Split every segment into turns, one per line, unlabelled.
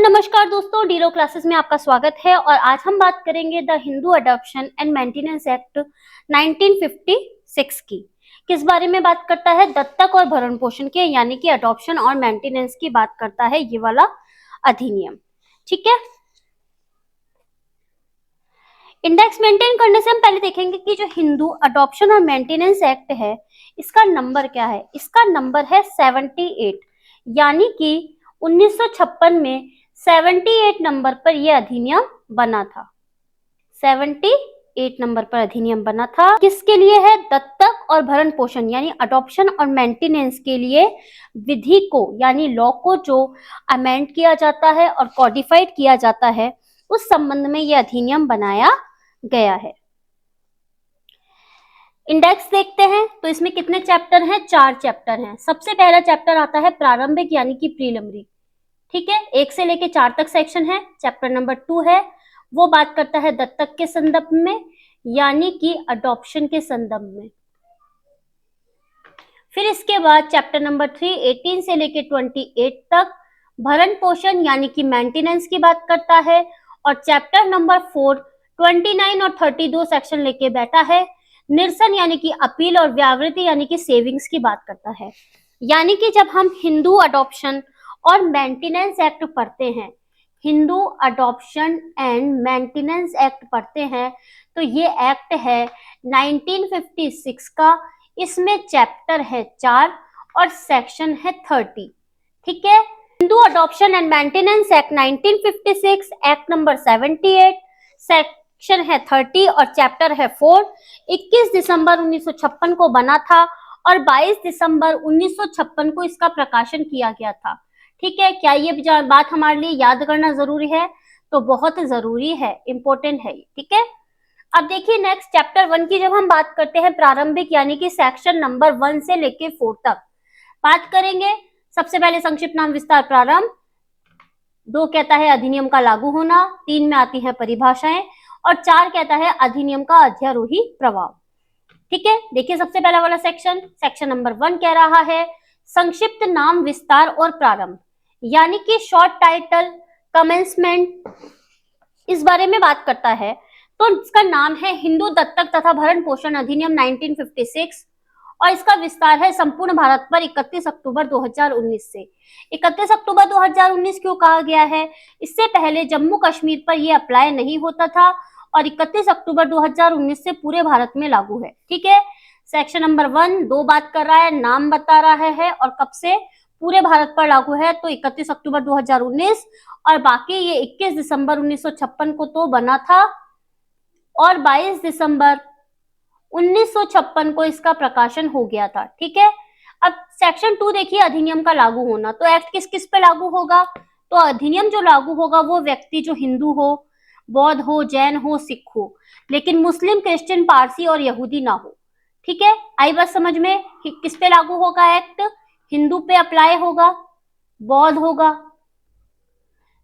नमस्कार दोस्तों, डीरो क्लासेस में आपका स्वागत है। और आज हम बात करेंगे the Hindu adoption and maintenance act 1956 की। किस बारे में बात करता है? दत्तक और भरण पोषण के, यानी कि अडॉप्शन और मेंटेनेंस की बात करता है ये वाला अधिनियम। ठीक है, इंडेक्स मेंटेन करने से हम पहले देखेंगे कि जो हिंदू अडॉप्शन और मेंटेनेंस एक्ट है इसका नंबर क्या है। इसका नंबर है 78, यानी कि 1956 में 78 नंबर पर यह अधिनियम बना था। 78 नंबर पर अधिनियम बना था। किसके लिए है? दत्तक और भरण पोषण, यानी अडॉप्शन और मेंटेनेंस के लिए विधि को, यानी लॉ को जो अमेंड किया जाता है और कॉडिफाइड किया जाता है, उस संबंध में यह अधिनियम बनाया गया है। इंडेक्स देखते हैं तो इसमें कितने चैप्टर हैं? 4 चैप्टर हैं। सबसे पहला चैप्टर आता है प्रारंभिक, यानी कि प्रीलिमिनरी। ठीक है, 1 से लेके 4 तक सेक्शन है। चैप्टर नंबर 2 है, वो बात करता है दत्तक के संदर्भ में, यानी कि अडॉप्शन के संदर्भ में। फिर इसके बाद चैप्टर नंबर 3 18 से लेके 28 तक भरण पोषण, यानी कि मेंटेनेंस की बात करता है। और चैप्टर नंबर 4 29 और 32 सेक्शन लेके बैठा है निरसन, यानी कि अपील, और व्यावृत्ति, यानी कि सेविंग्स की बात करता है। यानी कि जब हम हिंदू अडॉप्शन और मेंटेनेंस एक्ट पढ़ते हैं, Hindu adoption and maintenance act पढ़ते हैं, तो ये एक्ट है 1956 का। इसमें चैप्टर है 4 और सेक्शन है 30। ठीक है, Hindu adoption and maintenance act 1956, act number 78, section है 30 और चैप्टर है 4। 21 दिसंबर 1956 को बना था और 22 दिसंबर 1956 को इसका प्रकाशन किया गया था। ठीक है, क्या ये बात हमारे लिए याद करना जरूरी है? तो बहुत जरूरी है, इंपॉर्टेंट है। ठीक है, अब देखिए नेक्स्ट चैप्टर 1 की जब हम बात करते हैं, प्रारंभिक, यानी कि सेक्शन नंबर 1 से लेके 4 तक बात करेंगे। सबसे पहले संक्षिप्त नाम विस्तार प्रारंभ, 2 कहता है अधिनियम का लागू होना, 3 में आती है परिभाषाएं, और 4 कहता है अधिनियम का अध्यारोही प्रभाव। ठीक है, देखिए सबसे पहला वाला सेक्शन नंबर 1 कह रहा है संक्षिप्त नाम विस्तार और प्रारंभ, यानी कि शॉर्ट टाइटल, कमेंसमेंट, इस बारे में बात करता है। तो इसका नाम है हिंदू दत्तक तथा भरण पोषण अधिनियम 1956 और इसका विस्तार है संपूर्ण भारत पर 31 अक्टूबर 2019 से। 31 अक्टूबर 2019 क्यों कहा गया है? इससे पहले जम्मू कश्मीर पर यह अप्लाई नहीं होता था और 31 अक्टूबर 2019 से पूरे भारत में लागू है। ठीक है, सेक्शन नंबर 1 2 बात कर रहा है, नाम बता रहा है और कब से पूरे भारत पर लागू है, तो 31 अक्टूबर 2019, और बाकी ये 21 दिसंबर 1956 को तो बना था और 22 दिसंबर 1956 को इसका प्रकाशन हो गया था। ठीक है, अब सेक्शन 2 देखिए, अधिनियम का लागू होना। तो एक्ट किस किस पे लागू होगा? तो अधिनियम जो लागू होगा वो व्यक्ति जो हिंदू हो, बौद्ध हो, जैन हो, सिख हो, लेकिन मुस्लिम, क्रिश्चियन, पारसी और यहूदी ना हो। ठीक है, आई बात समझ में? किस पे लागू होगा एक्ट? हिंदू पे अप्लाई होगा, बौद्ध होगा,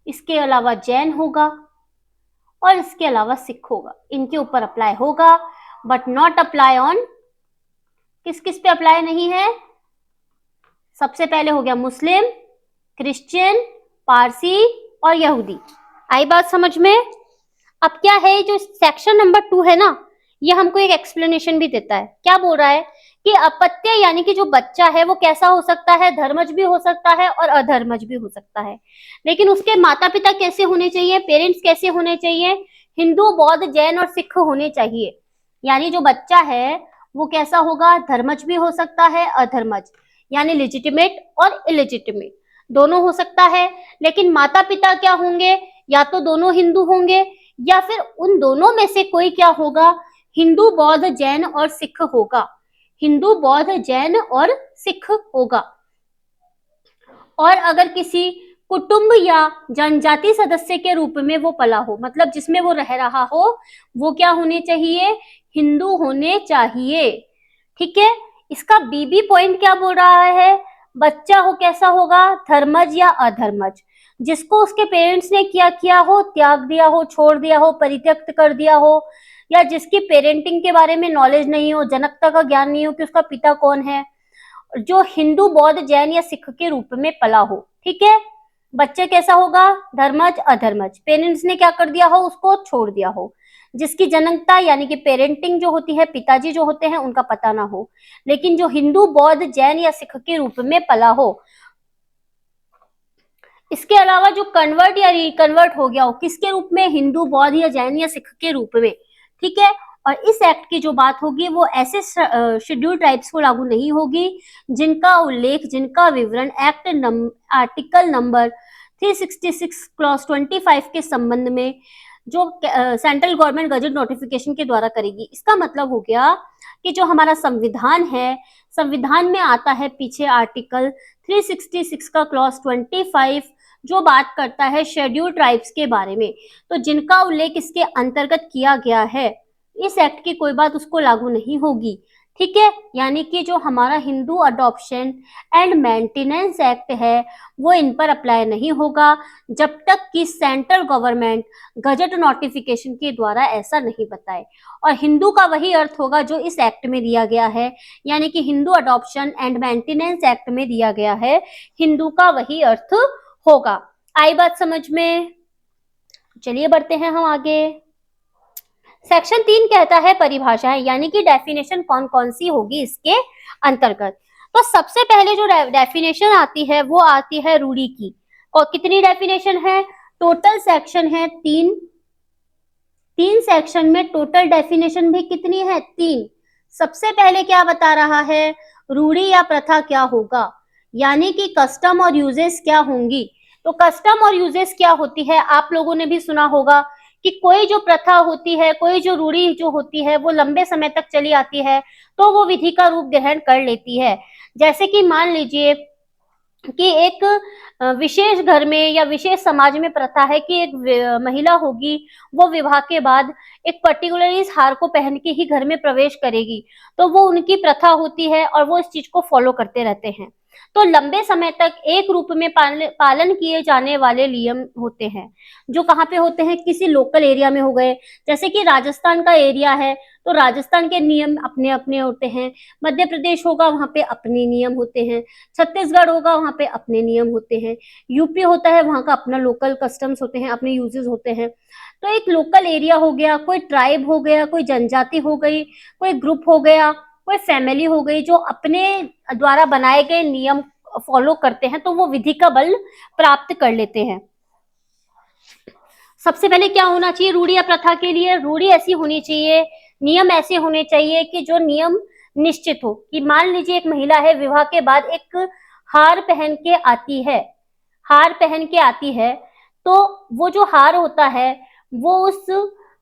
इसके अलावा जैन होगा और इसके अलावा सिख होगा, इनके ऊपर अप्लाई होगा, बट नॉट अप्लाई ऑन, किस किस पे अप्लाई नहीं है? सबसे पहले हो गया मुस्लिम, क्रिश्चियन, पारसी और यहूदी। आई बात समझ में? अब क्या है, जो सेक्शन नंबर 2 है ना, ये हमको एक एक्सप्लेनेशन भी देता है। क्या बोल रहा है कि अपत्य, यानी कि जो बच्चा है वो कैसा हो सकता है? धर्मज भी हो सकता है और अधर्मज भी हो सकता है, लेकिन उसके माता पिता कैसे होने चाहिए? पेरेंट्स कैसे होने चाहिए? हिंदू, बौद्ध, जैन और सिख होने चाहिए। यानी जो बच्चा है वो कैसा होगा? धर्मज भी हो सकता है, अधर्मज, यानी लेजिटिमेट और इलेजिटिमेट दोनों हो सकता है। लेकिन माता पिता क्या होंगे? या तो दोनों हिंदू होंगे या फिर उन दोनों में से कोई क्या होगा? हिंदू, बौद्ध, जैन और सिख होगा। हिंदू, बौद्ध, जैन और सिख होगा। और अगर किसी कुटुंब या जनजाति सदस्य के रूप में वो पला हो, मतलब जिसमें वो रह रहा हो, वो क्या होने चाहिए? हिंदू होने चाहिए। ठीक है, इसका बीबी पॉइंट क्या बोल रहा है? बच्चा हो कैसा होगा? धर्मज या अधर्मज, जिसको उसके पेरेंट्स ने क्या किया हो? त्याग दिया हो, छोड़ दिया हो, परित्यक्त कर दिया हो, या जिसकी पेरेंटिंग के बारे में नॉलेज नहीं हो, जनकता का ज्ञान नहीं हो कि उसका पिता कौन है, जो हिंदू, बौद्ध, जैन या सिख के रूप में पला हो। ठीक है, बच्चे कैसा होगा, धर्मज अधर्मज, पेरेंट्स ने क्या कर दिया हो, उसको छोड़ दिया हो, जिसकी जनकता यानी कि पेरेंटिंग जो होती है, पिताजी जो होते हैं उनका पता ना हो, लेकिन जो हिंदू बौद्ध जैन या सिख के रूप में पला हो। इसके अलावा जो कन्वर्ट या रिकन्वर्ट हो गया हो, किसके रूप में, हिंदू बौद्ध या जैन या सिख के रूप में, ठीक है। और इस एक्ट की जो बात होगी वो ऐसे शेड्यूल ट्राइब्स को लागू नहीं होगी जिनका उल्लेख, जिनका विवरण एक्ट आर्टिकल नंबर 366 क्लॉज 25 के संबंध में जो सेंट्रल गवर्नमेंट गजट नोटिफिकेशन के द्वारा करेगी। इसका मतलब हो गया कि जो हमारा संविधान है, संविधान में आता है पीछे आर्टिकल 366 का क्लॉज 25 जो बात करता है शेड्यूल ट्राइब्स के बारे में, तो जिनका उल्लेख इसके अंतर्गत किया गया है, इस एक्ट की कोई बात उसको लागू नहीं होगी, ठीक है। यानी कि जो हमारा Hindu adoption and maintenance act है वो इन पर अप्लाई नहीं होगा जब तक कि सेंट्रल गवर्नमेंट गजट नोटिफिकेशन के द्वारा ऐसा नहीं बताए। और हिंदू का वही अर्थ होगा जो इस एक्ट में दिया गया है, यानी कि Hindu adoption and maintenance act में दिया गया है, हिंदू का वही अर्थ होगा। आई बात समझ में? चलिए बढ़ते हैं हम आगे। सेक्शन 3 कहता है परिभाषाएं, यानी कि डेफिनेशन कौन कौन सी होगी इसके अंतर्गत। तो सबसे पहले जो डेफिनेशन आती है वो आती है रूढ़ी की। और कितनी डेफिनेशन है, टोटल सेक्शन है 3, 3 सेक्शन में टोटल डेफिनेशन भी कितनी है, 3। सबसे पहले क्या बता रहा है, रूढ़ी या प्रथा क्या होगा, यानी कि कस्टम और यूजेस क्या होंगी। तो कस्टम और यूजेस क्या होती है, आप लोगों ने भी सुना होगा कि कोई जो प्रथा होती है, कोई जो रूढ़ी जो होती है वो लंबे समय तक चली आती है तो वो विधि का रूप ग्रहण कर लेती है। जैसे कि मान लीजिए कि एक विशेष घर में या विशेष समाज में प्रथा है कि एक महिला होगी, वो विवाह के बाद एक पर्टिकुलर इस हार को पहन के ही घर में प्रवेश करेगी, तो वो उनकी प्रथा होती है और वो इस चीज को फॉलो करते रहते हैं। तो लंबे समय तक एक रूप में पालन किए जाने वाले नियम होते हैं जो कहाँ पे होते हैं, किसी लोकल एरिया में हो गए। जैसे कि राजस्थान का एरिया है तो राजस्थान के नियम अपने अपने होते हैं, मध्य प्रदेश होगा वहां पे अपने नियम होते हैं, छत्तीसगढ़ होगा वहां पे अपने नियम होते हैं, यूपी होता है वहां का अपना लोकल कस्टम्स होते हैं, अपने यूजेस होते हैं। तो एक लोकल एरिया हो गया, कोई ट्राइब हो गया, कोई जनजाति हो गई, कोई ग्रुप हो गया, कोई फैमिली हो गई जो अपने द्वारा बनाए गए नियम फॉलो करते हैं, तो वो विधि का बल प्राप्त कर लेते हैं। सबसे पहले क्या होना चाहिए रूढ़ी या प्रथा के लिए, रूढ़ी ऐसी होनी चाहिए, नियम ऐसे होने चाहिए कि जो नियम निश्चित हो। कि मान लीजिए एक महिला है, विवाह के बाद एक हार पहन के आती है, हार पहन के आती है, तो वो जो हार होता है वो उस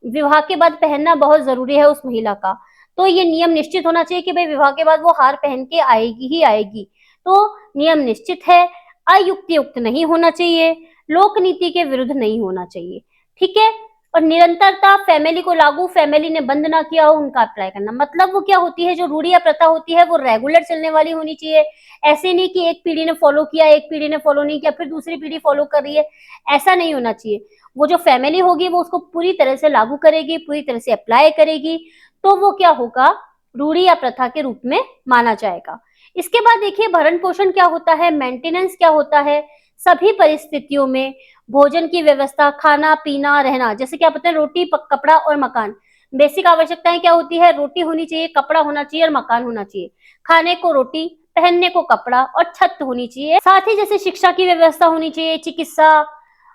विवाह के बाद पहनना बहुत जरूरी है उस महिला का। तो ये नियम निश्चित होना चाहिए कि भाई विवाह के बाद वो हार पहन के आएगी ही आएगी। तो नियम निश्चित है, अयुक्तियुक्त नहीं होना चाहिए, लोक नीति के विरुद्ध नहीं होना चाहिए, ठीक है। और निरंतरता, फैमिली को लागू, फैमिली ने बंद ना किया हो उनका अप्लाई करना। मतलब वो क्या होती है, जो रूढ़ी या प्रथा होती है वो रेगुलर चलने वाली होनी चाहिए। ऐसे नहीं कि एक पीढ़ी ने फॉलो किया, एक पीढ़ी ने फॉलो नहीं किया, फिर दूसरी पीढ़ी फॉलो कर रही है, ऐसा नहीं होना चाहिए। वो जो फैमिली होगी वो उसको पूरी तरह से लागू करेगी, पूरी तरह से अप्लाई करेगी, तो वो क्या होगा, रूढ़ी या प्रथा के रूप में माना जाएगा। इसके बाद देखिए भरण पोषण क्या होता है, मेंटेनेंस क्या होता है। सभी परिस्थितियों में भोजन की व्यवस्था, खाना पीना रहना, जैसे क्या पता है रोटी कपड़ा और मकान, बेसिक आवश्यकताएं क्या होती है, रोटी होनी चाहिए, कपड़ा होना चाहिए और मकान होना चाहिए। खाने को रोटी, पहनने को कपड़ा और छत होनी चाहिए। साथ ही जैसे शिक्षा की व्यवस्था होनी चाहिए, चिकित्सा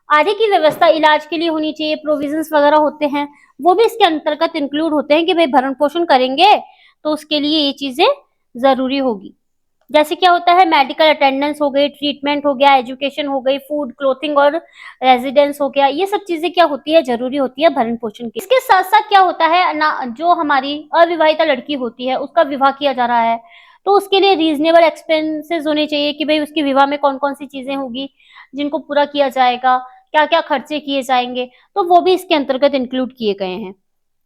आदि की व्यवस्था इलाज के लिए होनी चाहिए, प्रोविजंस वगैरह होते हैं वो भी इसके अंतर्गत इंक्लूड होते हैं कि भाई भरण पोषण करेंगे तो उसके लिए ये चीजें जरूरी होगी। जैसे क्या होता है, मेडिकल अटेंडेंस हो गई, ट्रीटमेंट हो गया, एजुकेशन हो गई, फूड क्लोथिंग और रेजिडेंस हो गया, ये सब चीजें क्या होती है, जरूरी होती है भरण पोषण की। इसके साथ साथ क्या होता है ना, जो हमारी अविवाहिता लड़की होती है उसका विवाह किया जा रहा है तो उसके लिए रीजनेबल एक्सपेंसेस होने चाहिए कि भाई उसके विवाह में कौन कौन सी चीजें होगी जिनको पूरा किया जाएगा, क्या क्या खर्चे किए जाएंगे, तो वो भी इसके अंतर्गत इंक्लूड किए गए हैं,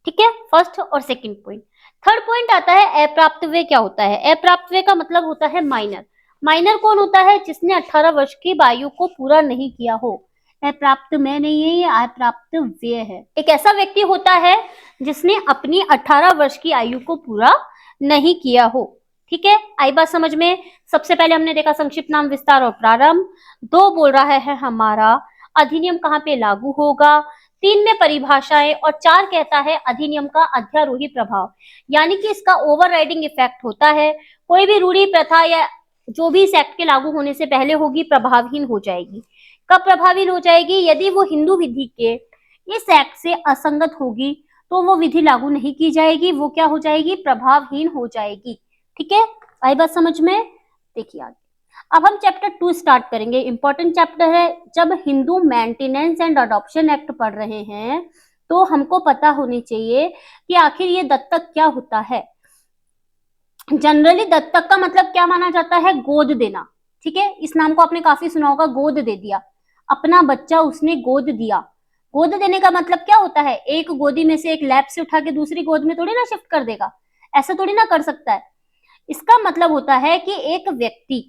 ठीक है। फर्स्ट और सेकंड पॉइंट। थर्ड पॉइंट आता है अप्राप्त व्यय क्या होता है। अप्राप्त व्यय का मतलब होता है माइनर। माइनर कौन होता है, जिसने 18 वर्ष की आयु को पूरा नहीं किया हो। अप्राप्त में नहीं है, ये अप्राप्त व्यय है। एक ऐसा व्यक्ति होता है जिसने अपनी 18 वर्ष की आयु को पूरा नहीं किया हो, ठीक है, आई बात समझ में। सबसे पहले हमने देखा संक्षिप्त नाम, विस्तार और प्रारंभ। 2 बोल रहा है हमारा अधिनियम कहाँ पे लागू होगा। 3 में परिभाषाएं और 4 कहता है अधिनियम का अध्यारोही प्रभाव, यानी कि इसका ओवरराइडिंग इफेक्ट होता है। कोई भी रूढ़ी प्रथा या जो भी इस एक्ट के लागू होने से पहले होगी प्रभावहीन हो जाएगी। कब प्रभावहीन हो जाएगी? यदि वो हिंदू विधि के इस एक्ट से असंगत होगी तो वो विधि लागू नहीं की जाएगी, वो क्या हो जाएगी? प्रभावहीन हो जाएगी। ठीक है, आई बात समझ में। देखिए आगे, अब हम चैप्टर 2 स्टार्ट करेंगे। इंपॉर्टेंट चैप्टर है। जब Hindu maintenance and adoption act पढ़ रहे हैं तो हमको पता होनी चाहिए कि आखिर ये दत्तक क्या होता है। जनरली दत्तक का मतलब क्या माना जाता है? गोद देना। ठीक है, इस नाम को आपने काफी सुना होगा, गोद दे दिया, अपना बच्चा उसने गोद दिया। गोद देने का मतलब क्या होता है? एक गोदी में से एक लैप से उठा के दूसरी गोद में थोड़ी ना शिफ्ट कर देगा, ऐसा थोड़ी ना कर सकता है। इसका मतलब होता है कि एक व्यक्ति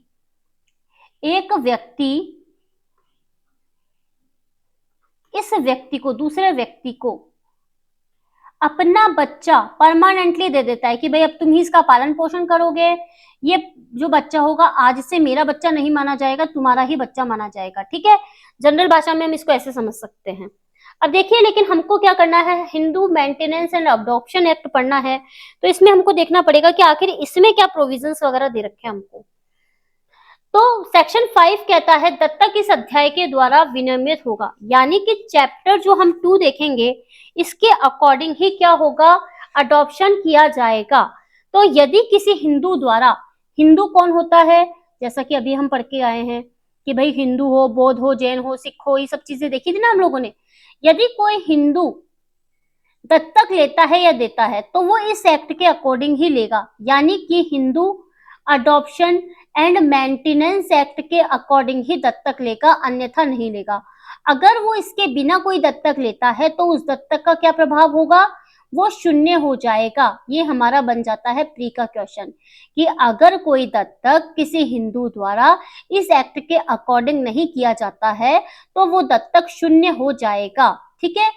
इस व्यक्ति को, दूसरे व्यक्ति को अपना बच्चा परमानेंटली दे देता है कि भाई अब तुम ही इसका पालन पोषण करोगे, ये जो बच्चा होगा आज से मेरा बच्चा नहीं माना जाएगा, तुम्हारा ही बच्चा माना जाएगा। ठीक है, जनरल भाषा में हम इसको ऐसे समझ सकते हैं। अब देखिए, लेकिन हमको क्या करना है? Hindu maintenance and adoption act पढ़ना है, तो इसमें हमको देखना पड़ेगा कि आखिर इसमें क्या प्रोविजंस वगैरह दे रखे हैं हमको। तो सेक्शन 5 कहता है दत्तक इस अध्याय के द्वारा विनियमित होगा, यानी कि चैप्टर जो हम 2 देखेंगे इसके अकॉर्डिंग ही क्या होगा? अडॉप्शन किया जाएगा। तो यदि किसी हिंदू द्वारा, हिंदू कौन होता है? जैसा कि अभी हम पढ़ के आए हैं कि भाई हिंदू हो, बौद्ध हो, जैन हो, सिख हो, ये सब चीजें देखी थी ना हम लोगों ने। यदि कोई हिंदू दत्तक लेता है या देता है तो वो इस एक्ट के अकॉर्डिंग ही लेगा, यानी कि Hindu adoption and maintenance act के अकॉर्डिंग ही दत्तक लेगा, अन्यथा नहीं लेगा। अगर वो इसके बिना कोई दत्तक लेता है तो उस दत्तक का क्या प्रभाव होगा? वो शून्य हो जाएगा। ये हमारा बन जाता है प्री का क्वेश्चन कि अगर कोई दत्तक किसी हिंदू द्वारा इस एक्ट के अकॉर्डिंग नहीं किया जाता है तो वो दत्तक शून्य हो जाएगा। ठीक है,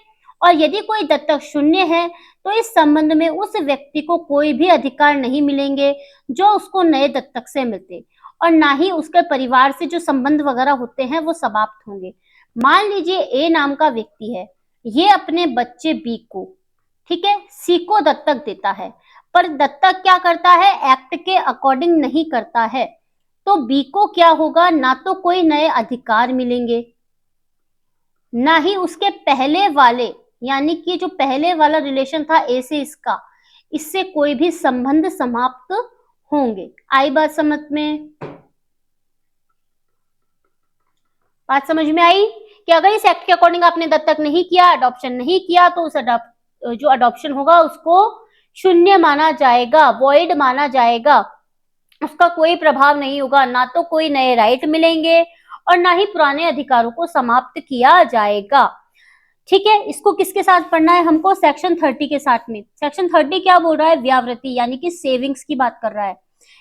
और यदि कोई दत्तक शून्य है तो इस संबंध में उस व्यक्ति को कोई भी अधिकार नहीं मिलेंगे जो उसको नए दत्तक से मिलते, और ना ही उसके परिवार से जो संबंध वगैरह होते हैं वो समाप्त होंगे। मान लीजिए ए नाम का व्यक्ति है, ये अपने बच्चे बी को, ठीक है, सी को दत्तक देता है, पर दत्तक क्या करता है? एक्ट के अकॉर्डिंग नहीं करता है। तो बी को क्या होगा? ना तो कोई नए अधिकार मिलेंगे, ना ही उसके पहले वाले, यानी कि जो पहले वाला रिलेशन था ए से इसका, इससे कोई भी संबंध समाप्त होंगे। आई बात समझ में? बात समझ में आई कि अगर इस एक्ट के अकॉर्डिंग आपने दत्तक नहीं किया, अडॉप्शन नहीं किया, तो उस जो अडॉप्शन होगा उसको शून्य माना जाएगा, वॉइड माना जाएगा, उसका कोई प्रभाव नहीं होगा, ना तो कोई नए राइट मिलेंगे और ना ही पुराने अधिकारों को समाप्त किया जाएगा। ठीक है, इसको किसके साथ पढ़ना है हमको? सेक्शन 30 के साथ में। सेक्शन 30 क्या बोल रहा है? व्यावृत्ति, यानी कि सेविंग्स की बात कर रहा है।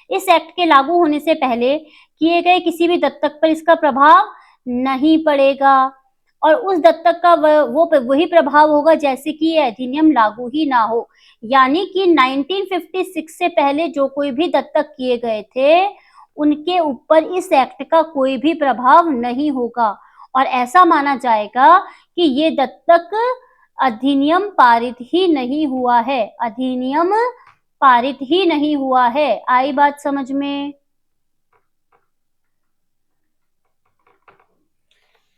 इस एक्ट के लागू होने से पहले किए गए किसी भी दत्तक पर इसका प्रभाव नहीं पड़ेगा, और उस दत्तक का वो वही प्रभाव होगा जैसे कि यह अधिनियम लागू ही ना हो। यानी कि 1956 से पहले जो कोई भी दत्तक किए गए थे उनके ऊपर इस एक्ट का कोई भी प्रभाव नहीं होगा, और ऐसा माना जाएगा कि ये दत्तक अधिनियम पारित ही नहीं हुआ है, अधिनियम पारित ही नहीं हुआ है। आई बात समझ में?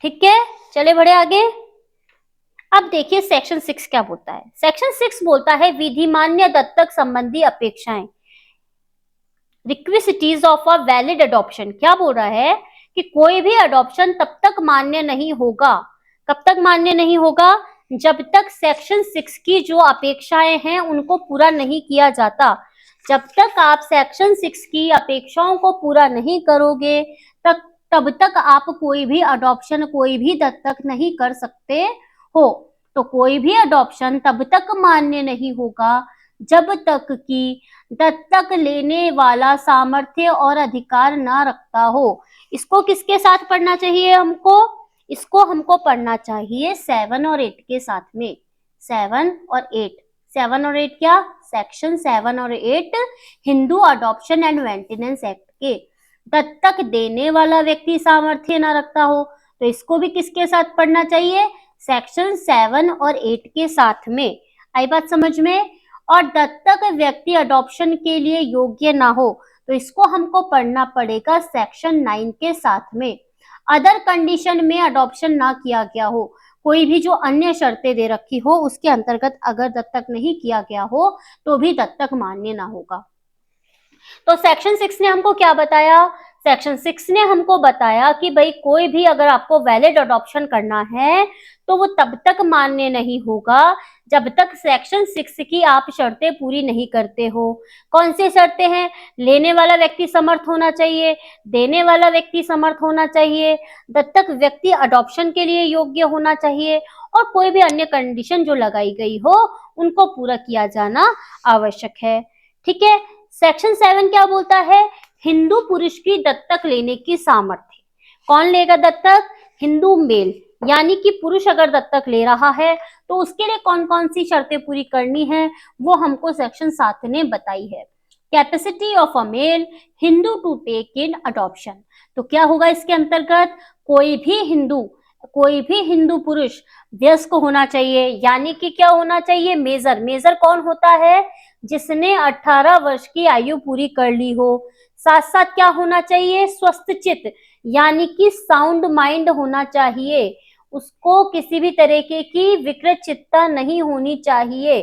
ठीक है, चले बढ़े आगे। अब देखिए सेक्शन 6 क्या बोलता है। सेक्शन 6 बोलता है विधिमान्य दत्तक संबंधी अपेक्षाएं, रिक्विसिटीज ऑफ अ वैलिड अडॉप्शन। क्या बोल रहा है कि कोई भी अडॉप्शन तब तक मान्य नहीं होगा, कब तक मान्य नहीं होगा? जब तक सेक्शन 6 की जो अपेक्षाएं हैं उनको पूरा नहीं किया जाता। जब तक आप सेक्शन 6 की अपेक्षाओं को पूरा नहीं करोगे तब तक आप कोई भी अडॉप्शन, कोई भी दत्तक नहीं कर सकते हो। तो कोई भी अडॉप्शन तब तक मान्य नहीं होगा जब तक कि दत्तक लेने वाला सामर्थ्य और अधिकार ना रखता हो। इसको किसके साथ पढ़ना चाहिए हमको? इसको हमको पढ़ना चाहिए 7 और 8 के साथ में, 7 और 8। 7 और 8 क्या, सेक्शन 7 और 8 Hindu adoption and maintenance act के। दत्तक देने वाला व्यक्ति सामर्थ्य न रखता हो तो इसको भी किसके साथ पढ़ना चाहिए, सेक्शन 7 और 8 के साथ में। आई बात समझ में। और दत्तक व्यक्ति अडॉप्शन के लिए योग्य ना हो तो इसको हमको पढ़ना पड़ेगा सेक्शन 9 के साथ में। अदर कंडीशन में अडॉप्शन ना किया गया हो, कोई भी जो अन्य शर्तें दे रखी हो उसके अंतर्गत अगर दत्तक नहीं किया गया हो तो भी दत्तक मान्य ना होगा। तो सेक्शन 6 ने हमको क्या बताया, सेक्शन 6 ने हमको बताया कि भाई कोई भी अगर आपको वैलिड अडॉप्शन करना है तो वो तब तक मान्य नहीं होगा जब तक सेक्शन 6 की आप शर्तें पूरी नहीं करते हो। कौन सी शर्तें हैं, लेने वाला व्यक्ति समर्थ होना चाहिए, देने वाला व्यक्ति समर्थ होना चाहिए, दत्तक व्यक्ति अडॉप्शन के लिए योग्य होना चाहिए और कोई भी अन्य कंडीशन जो लगाई गई हो उनको पूरा किया जाना आवश्यक है। ठीक है। सेक्शन 7 क्या बोलता है, हिंदू पुरुष की दत्तक लेने की सामर्थ्य। कौन लेगा दत्तक, हिंदू मेल, यानी कि पुरुष अगर दत्तक ले रहा है तो उसके लिए कौन कौन सी शर्तें पूरी करनी है वो हमको सेक्शन 7 ने बताई है। Capacity of a male Hindu to take in adoption. तो क्या होगा इसके अंतर्गत, कोई भी हिंदू पुरुष वयस्क होना चाहिए, यानी कि क्या होना चाहिए, मेजर। मेजर कौन होता है, जिसने 18 वर्ष की आयु पूरी कर ली हो। साथ साथ क्या होना चाहिए, स्वस्थ चित्त, यानी कि साउंड माइंड होना चाहिए, उसको किसी भी तरीके की विकृत चित्ता नहीं होनी चाहिए।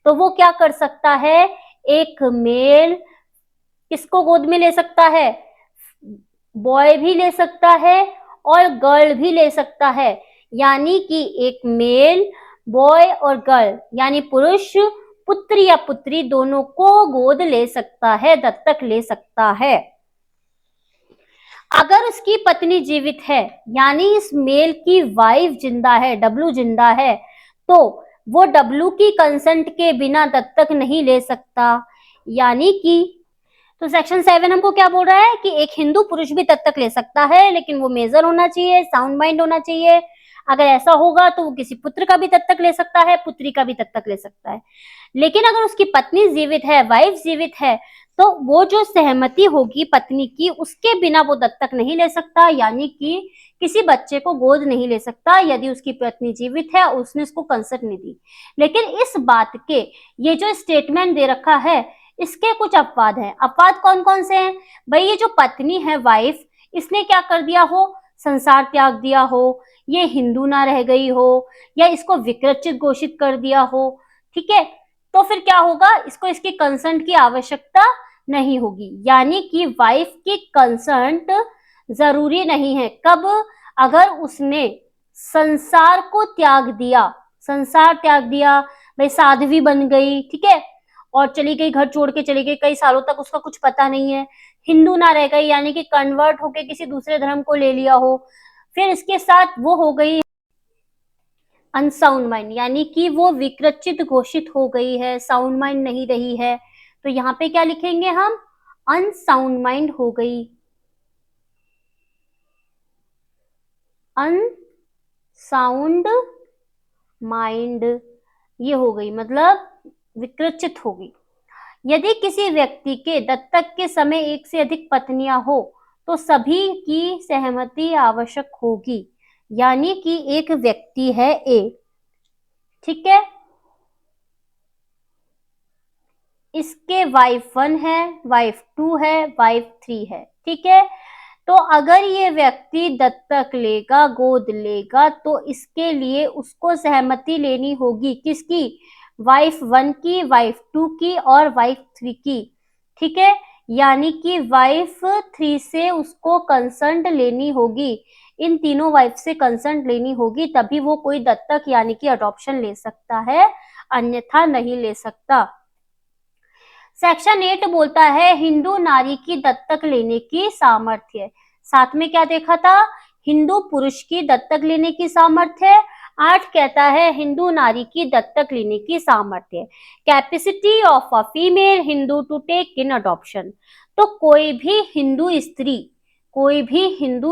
तो वो क्या कर सकता है, एक मेल किसको गोद में ले सकता है, बॉय भी ले सकता है और गर्ल भी ले सकता है, यानी कि एक मेल, बॉय और गर्ल यानी पुरुष पुत्र या पुत्री दोनों को गोद ले सकता है, दत्तक ले सकता है। अगर उसकी पत्नी जीवित है, यानी इस मेल की वाइफ जिंदा है, डब्लू जिंदा है, तो वो डब्लू की कंसेंट के बिना दत्तक नहीं ले सकता। यानी कि तो सेक्शन 7 हमको क्या बोल रहा है कि एक हिंदू पुरुष भी दत्तक ले सकता है, लेकिन वो मेजर होना चाहिए, साउंड माइंड होना चाहिए। अगर ऐसा होगा तो वो किसी पुत्र का भी दत्तक ले सकता है, पुत्री का भी दत्तक ले सकता है। लेकिन अगर उसकी पत्नी जीवित है, वाइफ जीवित है, तो वो जो सहमति होगी पत्नी की उसके बिना वो दत्तक नहीं ले सकता, यानी कि किसी बच्चे को गोद नहीं ले सकता यदि उसकी पत्नी जीवित है, उसने उसको कंसेंट नहीं दी। लेकिन इस बात के ये जो स्टेटमेंट दे रखा है इसके कुछ अपवाद हैं। अपवाद कौन कौन से हैं भाई, ये जो पत्नी है, वाइफ, इसने क्या कर दिया हो, संसार त्याग दिया हो, ये हिंदू ना रह गई हो, या इसको विकृत घोषित कर दिया हो, ठीक है, तो फिर क्या होगा, इसको इसकी कंसेंट की आवश्यकता नहीं होगी। यानी कि वाइफ की कंसेंट जरूरी नहीं है। कब, अगर उसने संसार को त्याग दिया, संसार त्याग दिया, भाई साध्वी बन गई, ठीक है, और चली गई, घर छोड़ के चली गई, कई सालों तक उसका कुछ पता नहीं है, हिंदू ना रह गई, यानी कि कन्वर्ट होके किसी दूसरे धर्म को ले लिया हो, फिर इसके साथ वो हो गई अनसाउंड माइंड, यानी कि वो विकृत घोषित हो गई है, साउंड माइंड नहीं रही है, तो यहाँ पे क्या लिखेंगे हम, अनसाउंड माइंड हो गई, अनसाउंड माइंड ये हो गई, मतलब विकृत हो गई। यदि किसी व्यक्ति के दत्तक के समय एक से अधिक पत्नियां हो तो सभी की सहमति आवश्यक होगी। यानी कि एक व्यक्ति है ए, ठीक है, इसके वाइफ 1 है, वाइफ 2 है, वाइफ 3 है, ठीक है, तो अगर ये व्यक्ति दत्तक लेगा, गोद लेगा, तो इसके लिए उसको सहमति लेनी होगी, किसकी, वाइफ 1 की, वाइफ 2 की और वाइफ 3 की, ठीक है, यानी कि वाइफ 3 से उसको कंसेंट लेनी होगी, इन तीनों वाइफ से कंसेंट लेनी होगी, तभी वो कोई दत्तक यानी कि अडॉप्शन ले सकता है, अन्यथा नहीं ले सकता। सेक्शन 8 बोलता है हिंदू नारी की दत्तक लेने की सामर्थ्य। साथ में क्या देखा था, हिंदू पुरुष की दत्तक लेने की सामर्थ्य। 8 कहता है हिंदू नारी की दत्तक लेने की सामर्थ्य। Capacity of a female Hindu to take in adoption. तो कोई भी हिंदू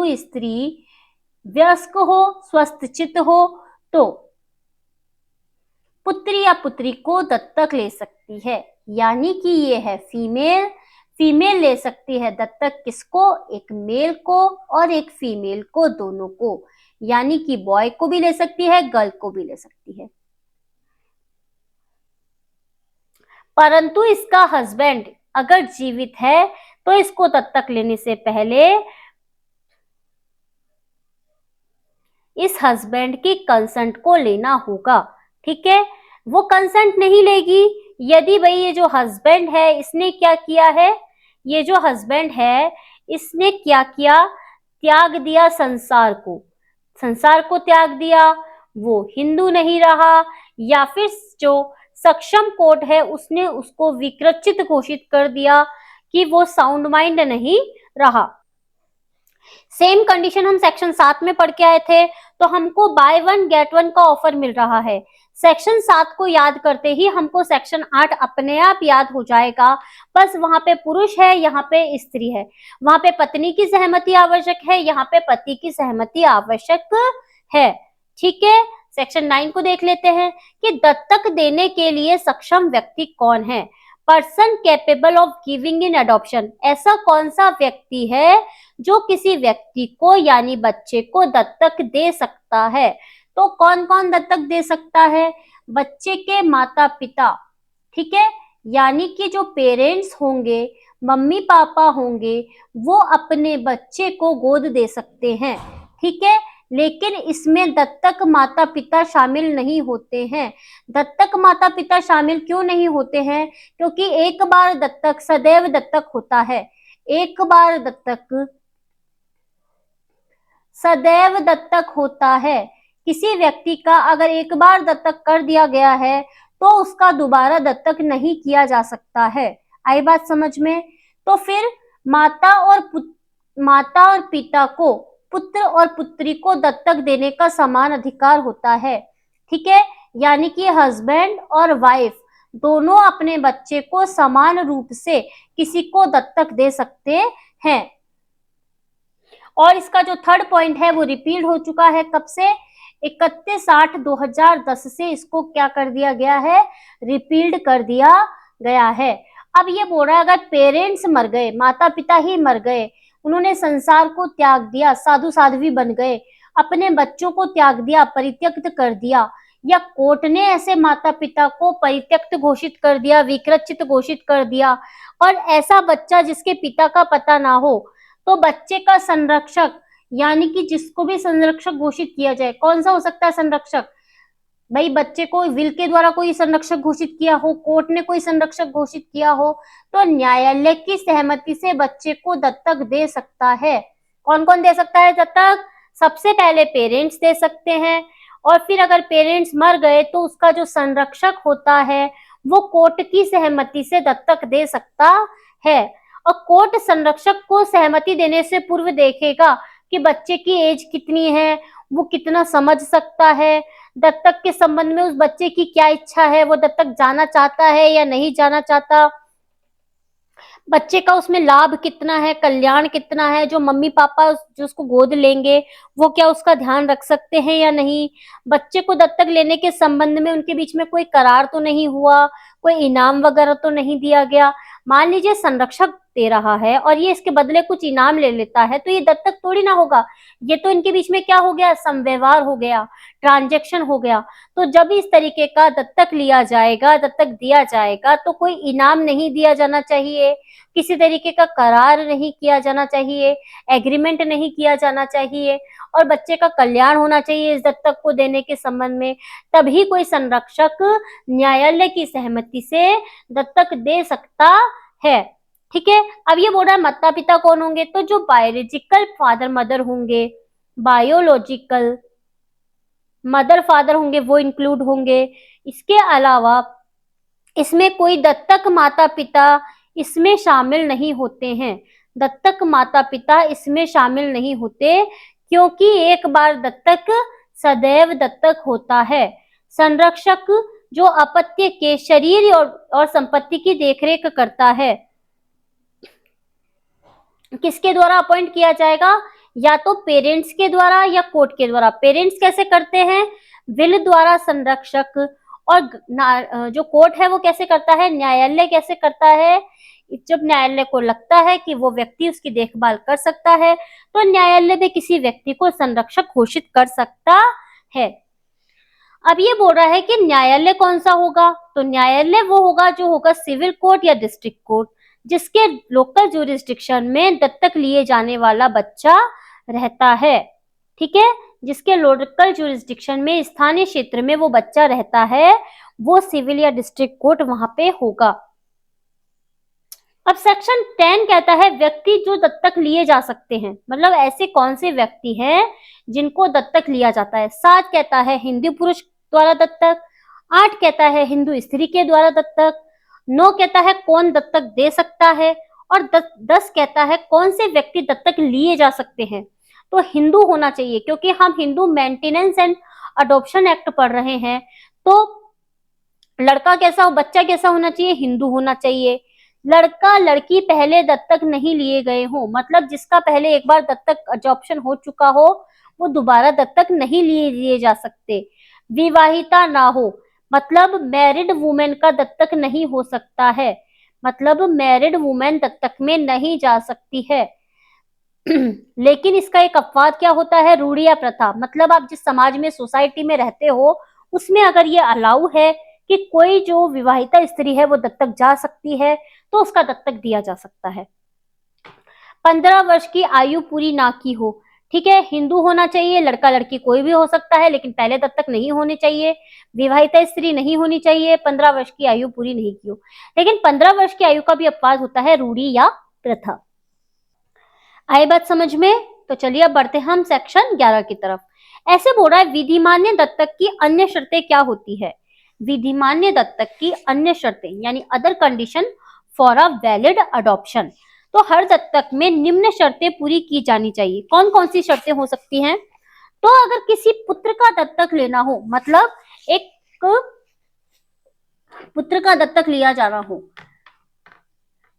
स्त्री वयस्क हो, स्वस्थचित हो, पुत्री या पुत्री को दत्तक ले सकती है, यानी कि ये है फीमेल। फीमेल ले सकती है दत्तक किसको? एक मेल को और एक फीमेल को, दोनों को, यानी कि बॉय को भी ले सकती है, गर्ल को भी ले सकती है। परंतु इसका हस्बैंड अगर जीवित है तो इसको दत्तक लेने से पहले इस हस्बैंड की कंसेंट को लेना होगा। ठीक है, वो कंसेंट नहीं लेगी यदि भाई ये जो हस्बैंड है इसने क्या किया है, ये जो हस्बैंड है इसने क्या किया, त्याग दिया संसार को, संसार को त्याग दिया, वो हिंदू नहीं रहा, या फिर जो सक्षम कोर्ट है उसने उसको विकृचित घोषित कर दिया कि वो साउंड माइंड नहीं रहा। सेम कंडीशन हम सेक्शन 7 में पढ़ के आए थे, तो हमको बाय वन गेट वन का ऑफर मिल रहा है। सेक्शन 7 को याद करते ही हमको सेक्शन 8 अपने आप याद हो जाएगा। बस वहां पे पुरुष है, यहाँ पे स्त्री है, वहां पे पत्नी की सहमति आवश्यक है, यहाँ पे पति की सहमति आवश्यक है। ठीक है, सेक्शन 9 को देख लेते हैं कि दत्तक देने के लिए सक्षम व्यक्ति कौन है। Person capable of giving in adoption, ऐसा कौन सा व्यक्ति है जो किसी व्यक्ति को यानी बच्चे को दत्तक दे सकता है। तो कौन कौन दत्तक दे सकता है? बच्चे के माता पिता, ठीक है, यानी कि जो पेरेंट्स होंगे, मम्मी पापा होंगे, वो अपने बच्चे को गोद दे सकते हैं। ठीक है, लेकिन इसमें दत्तक माता पिता शामिल नहीं होते हैं। दत्तक माता पिता शामिल क्यों नहीं होते हैं? क्योंकि एक बार दत्तक सदैव दत्तक होता है, एक बार दत्तक सदैव दत्तक होता है। किसी व्यक्ति का अगर एक बार दत्तक कर दिया गया है तो उसका दोबारा दत्तक नहीं किया जा सकता है। आई बात समझ में? तो फिर माता और पिता को, पुत्र और पुत्री को दत्तक देने का समान अधिकार होता है। ठीक है, यानी कि हस्बैंड और वाइफ दोनों अपने बच्चे को समान रूप से किसी को दत्तक दे सकते हैं। और इसका जो थर्ड पॉइंट है वो रिपीट हो चुका है, कब से? 31/8/2010 से इसको क्या कर दिया गया है? रिपील्ड कर दिया गया है। अब ये बोल रहा है अगर पेरेंट्स मर गए, माता पिता ही मर गए, उन्होंने संसार को त्याग दिया, साधु साध्वी बन गए, अपने बच्चों को त्याग दिया, परित्यक्त कर दिया, या कोर्ट ने ऐसे माता पिता को परित्यक्त घोषित कर दिया, विकृचित घोषित कर दिया, और ऐसा बच्चा जिसके पिता का पता ना हो, तो बच्चे का संरक्षक, यानी कि जिसको भी संरक्षक घोषित किया जाए, कौन सा हो सकता है संरक्षक? भाई बच्चे को विल के द्वारा कोई संरक्षक घोषित किया हो, कोर्ट ने कोई संरक्षक घोषित किया हो, तो न्यायालय की सहमति से बच्चे को दत्तक दे सकता है। कौन कौन दे सकता है दत्तक? सबसे पहले पेरेंट्स दे सकते हैं, और फिर अगर पेरेंट्स मर गए तो उसका जो संरक्षक होता है वो कोर्ट की सहमति से दत्तक दे सकता है। और कोर्ट संरक्षक को सहमति देने से पूर्व देखेगा कि बच्चे की एज कितनी है, वो कितना समझ सकता है, दत्तक के संबंध में उस बच्चे की क्या इच्छा है, वो दत्तक जाना चाहता है या नहीं जाना चाहता, बच्चे का उसमें लाभ कितना है, कल्याण कितना है, जो मम्मी पापा जो उसको गोद लेंगे वो क्या उसका ध्यान रख सकते हैं या नहीं, बच्चे को दत्तक लेने के संबंध में उनके बीच में कोई करार तो नहीं हुआ, कोई इनाम वगैरह तो नहीं दिया गया। मान लीजिए संरक्षक दे रहा है और ये इसके बदले कुछ इनाम ले लेता है, तो ये दत्तक थोड़ी ना होगा, ये तो इनके बीच में क्या हो गया? समव्यवहार हो गया, ट्रांजैक्शन हो गया। तो जब इस तरीके का दत्तक लिया जाएगा, दत्तक दिया जाएगा, तो कोई इनाम नहीं दिया जाना चाहिए, किसी तरीके का करार नहीं किया जाना चाहिए, एग्रीमेंट नहीं किया जाना चाहिए, और बच्चे का कल्याण होना चाहिए इस दत्तक को देने के संबंध में। तभी कोई संरक्षक न्यायालय की सहमति से दत्तक दे सकता है। ठीक है, अब ये बोल रहा है माता पिता कौन होंगे? तो जो बायोलॉजिकल फादर मदर होंगे, बायोलॉजिकल मदर फादर होंगे वो इंक्लूड होंगे। इसके अलावा इसमें कोई दत्तक माता पिता इसमें शामिल नहीं होते हैं, दत्तक माता पिता इसमें शामिल नहीं होते, क्योंकि एक बार दत्तक सदैव दत्तक होता है। संरक्षक जो अपत्य के शरीर और संपत्ति की देखरेख करता है, किसके द्वारा अपॉइंट किया जाएगा? या तो पेरेंट्स के द्वारा या कोर्ट के द्वारा। पेरेंट्स कैसे करते हैं? विल द्वारा संरक्षक, और जो कोर्ट है वो कैसे करता है, न्यायालय कैसे करता है, जब न्यायालय को लगता है कि वो व्यक्ति उसकी देखभाल कर सकता है तो न्यायालय भी किसी व्यक्ति को संरक्षक घोषित कर सकता है। अब ये बोल रहा है कि न्यायालय कौन सा होगा, तो न्यायालय वो होगा जो होगा सिविल कोर्ट या डिस्ट्रिक्ट कोर्ट, जिसके लोकल ज्यूरिस्डिक्शन में दत्तक लिए जाने वाला बच्चा रहता है। ठीक है, जिसके लोकल ज्यूरिस्डिक्शन में स्थानीय क्षेत्र में वो बच्चा रहता है, वो सिविल या डिस्ट्रिक्ट कोर्ट वहां पे होगा। अब सेक्शन 10 कहता है व्यक्ति जो दत्तक लिए जा सकते हैं, मतलब ऐसे कौन से व्यक्ति हैं जिनको दत्तक लिया जाता है। 7 कहता है हिंदू पुरुष द्वारा दत्तक, 8 कहता है हिंदू स्त्री के द्वारा दत्तक, 9 कहता है कौन दत्तक दे सकता है, और 10 कहता है कौन से व्यक्ति दत्तक लिए जा सकते हैं। तो हिंदू होना चाहिए, क्योंकि हम Hindu maintenance and adoption act पढ़ रहे हैं। तो लड़का कैसा हो, बच्चा कैसा होना चाहिए, हिंदू होना चाहिए। लड़का लड़की पहले दत्तक नहीं लिए गए हो, मतलब जिसका पहले एक बार दत्तक अडॉप्शन हो चुका हो वो दोबारा दत्तक नहीं लिए जा सकते। विवाहिता ना हो, मतलब मैरिड वुमेन का दत्तक नहीं हो सकता है, मतलब मैरिड वुमेन दत्तक में नहीं जा सकती है। लेकिन इसका एक अपवाद क्या होता है, रूढ़ी या प्रथा, मतलब आप जिस समाज में सोसाइटी में रहते हो उसमें अगर ये अलाउ है कि कोई जो विवाहिता स्त्री है वो दत्तक जा सकती है तो उसका दत्तक दिया जा सकता है। 15 वर्ष की आयु पूरी ना की हो, ठीक है, हिंदू होना चाहिए, लड़का लड़की कोई भी हो सकता है लेकिन पहले दत्तक नहीं होने चाहिए, विवाहिता स्त्री नहीं होनी चाहिए, 15 वर्ष की आयु पूरी नहीं की हो। लेकिन 15 वर्ष की आयु का भी अपवाद होता है, रूढ़ी या प्रथा। आई बात समझ में? तो चलिए अब बढ़ते हैं हम सेक्शन 11 की तरफ। ऐसे बोल रहा है विधिमान्य दत्तक की अन्य शर्तें क्या होती है। विधिमान्य दत्तक की अन्य शर्तें यानी other condition for a valid adoption. तो हर दत्तक में निम्न शर्तें पूरी की जानी चाहिए। कौन कौन सी शर्तें हो सकती हैं? तो अगर किसी पुत्र का दत्तक लेना हो, मतलब एक पुत्र का दत्तक लिया जाना हो,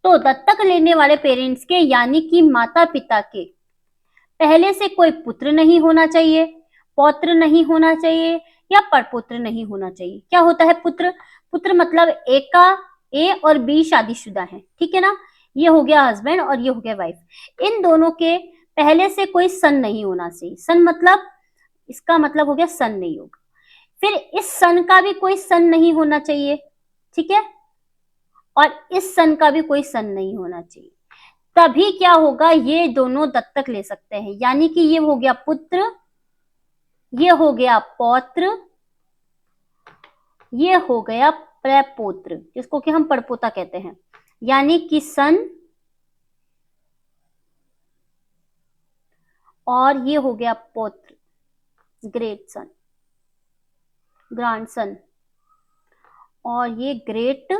तो दत्तक लेने वाले पेरेंट्स के यानी कि माता पिता के पहले से कोई पुत्र नहीं होना चाहिए, पौत्र नहीं होना चाहिए या परपुत्र नहीं होना चाहिए। क्या होता है पुत्र? पुत्र मतलब ए और बी शादीशुदा है, ठीक है ना, ये हो गया हस्बैंड और ये हो गया वाइफ। इन दोनों के पहले से कोई सन नहीं होना चाहिए। सन मतलब इसका मतलब हो गया सन नहीं होगा। फिर इस सन का भी कोई सन नहीं होना चाहिए, ठीक है, और इस सन का भी कोई सन नहीं होना चाहिए। तभी क्या होगा, ये दोनों दत्तक ले सकते हैं। यानी कि ये हो गया पुत्र, ये हो गया पौत्र, ये हो गया प्रपौत्र, जिसको कि हम परपोता कहते हैं। यानी कि सन और ये हो गया पौत्र, ग्रेट सन, ग्रैंडसन, और ये ग्रेट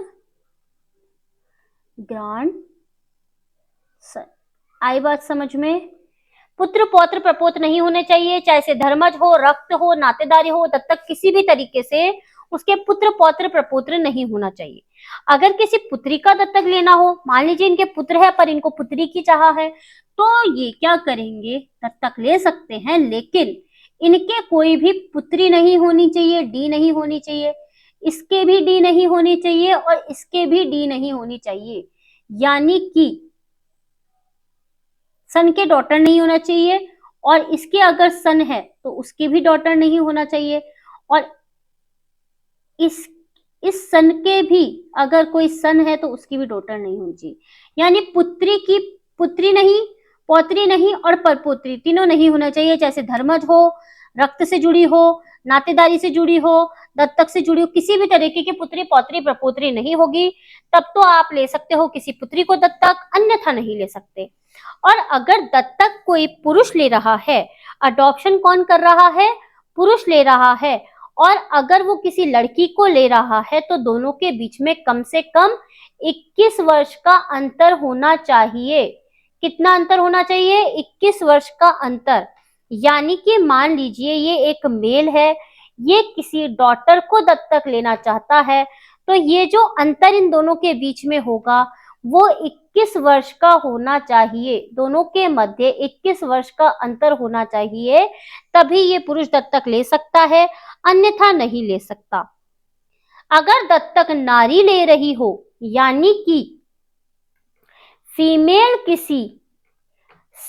ग्रैंड सन। आई बात समझ में? पुत्र पौत्र प्रपोत्र नहीं होने चाहिए, चाहे से धर्मज हो, रक्त हो, नातेदारी हो, दत्तक किसी भी तरीके से उसके पुत्र पौत्र प्रपोत्र नहीं होना चाहिए। अगर किसी पुत्री का दत्तक लेना हो, मान लीजिए इनके पुत्र है पर इनको पुत्री की चाह है, तो ये क्या करेंगे, दत्तक ले सकते हैं, लेकिन इनके कोई भी पुत्री नहीं होनी चाहिए, डी नहीं होनी चाहिए, इसके भी डी नहीं होनी चाहिए और इसके भी डी नहीं होनी चाहिए। यानी कि सन के डॉटर नहीं होना चाहिए और इसके अगर सन है तो उसके भी डॉटर नहीं होना चाहिए, और इस सन के भी अगर कोई सन है तो उसकी भी डॉटर नहीं होनी चाहिए। यानी पुत्री नहीं, पौत्री नहीं और परपोत्री तीनों नहीं होना चाहिए, जैसे धर्मज हो, रक्त से जुड़ी हो, नातेदारी से जुड़ी हो, दत्तक से जुड़ी हो, किसी भी तरीके की पुत्री पौत्री प्रपोत्री नहीं होगी। तब तो आप ले सकते हो किसी पुत्री को दत्तक, अन्यथा नहीं ले सकते। और अगर दत्तक कोई पुरुष ले रहा है, अडॉप्शन कौन कर रहा है, पुरुष ले रहा है, और अगर वो किसी लड़की को ले रहा है तो दोनों के बीच में कम से कम 21 वर्ष का अंतर होना चाहिए। कितना अंतर होना चाहिए? 21 वर्ष का अंतर। यानी कि मान लीजिए ये एक मेल है, ये किसी डॉटर को दत्तक लेना चाहता है, तो ये जो अंतर इन दोनों के बीच में होगा वो 21 वर्ष का होना चाहिए। दोनों के मध्य 21 वर्ष का अंतर होना चाहिए, तभी ये पुरुष दत्तक ले सकता है, अन्यथा नहीं ले सकता। अगर दत्तक नारी ले रही हो, यानी कि फीमेल किसी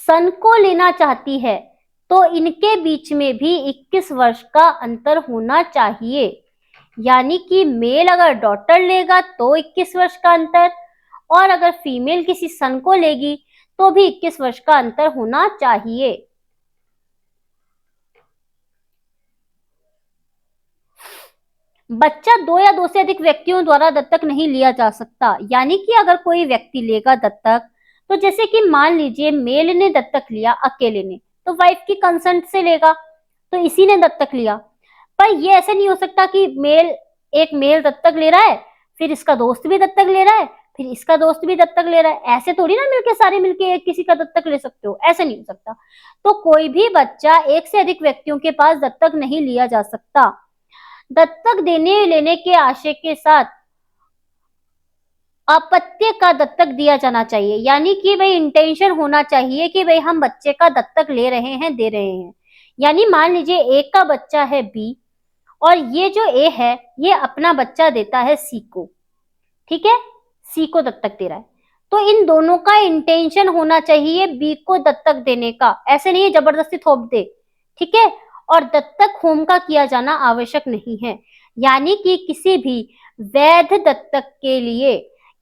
सन को लेना चाहती है, तो इनके बीच में भी 21 वर्ष का अंतर होना चाहिए। यानी कि मेल अगर डॉटर लेगा तो 21 वर्ष का अंतर, और अगर फीमेल किसी सन को लेगी तो भी 21 वर्ष का अंतर होना चाहिए। बच्चा दो या दो से अधिक व्यक्तियों द्वारा दत्तक नहीं लिया जा सकता। यानी कि अगर कोई व्यक्ति लेगा दत्तक, तो जैसे कि मान लीजिए मेल ने दत्तक लिया अकेले ने, तो वाइफ की कंसेंट से लेगा, तो इसी ने दत्तक लिया। पर ये ऐसे नहीं हो सकता कि एक मेल दत्तक ले रहा है, फिर इसका दोस्त भी दत्तक ले रहा है, फिर इसका दोस्त भी दत्तक ले रहा है। ऐसे थोड़ी ना मिलके सारे मिलके एक किसी का दत्तक ले सकते हो, ऐसे नहीं हो सकता। तो कोई भी बच्चा एक से अधिक व्यक्तियों के पास दत्तक नहीं लिया जा सकता। दत्तक देने लेने के आशय के साथ अपत्य का दत्तक दिया जाना चाहिए। यानी कि भाई इंटेंशन होना चाहिए कि भाई हम बच्चे का दत्तक ले रहे हैं, दे रहे हैं। यानी मान लीजिए ए का बच्चा है बी, और ये जो ए है ये अपना बच्चा देता है सी को, ठीक है, सी को दत्तक दे रहा है, तो इन दोनों का इंटेंशन होना चाहिए बी को दत्तक देने का। ऐसे नहीं है जबरदस्ती थोप दे, ठीक है। और दत्तक होम का किया जाना आवश्यक नहीं है। यानी कि किसी भी वैध दत्तक के लिए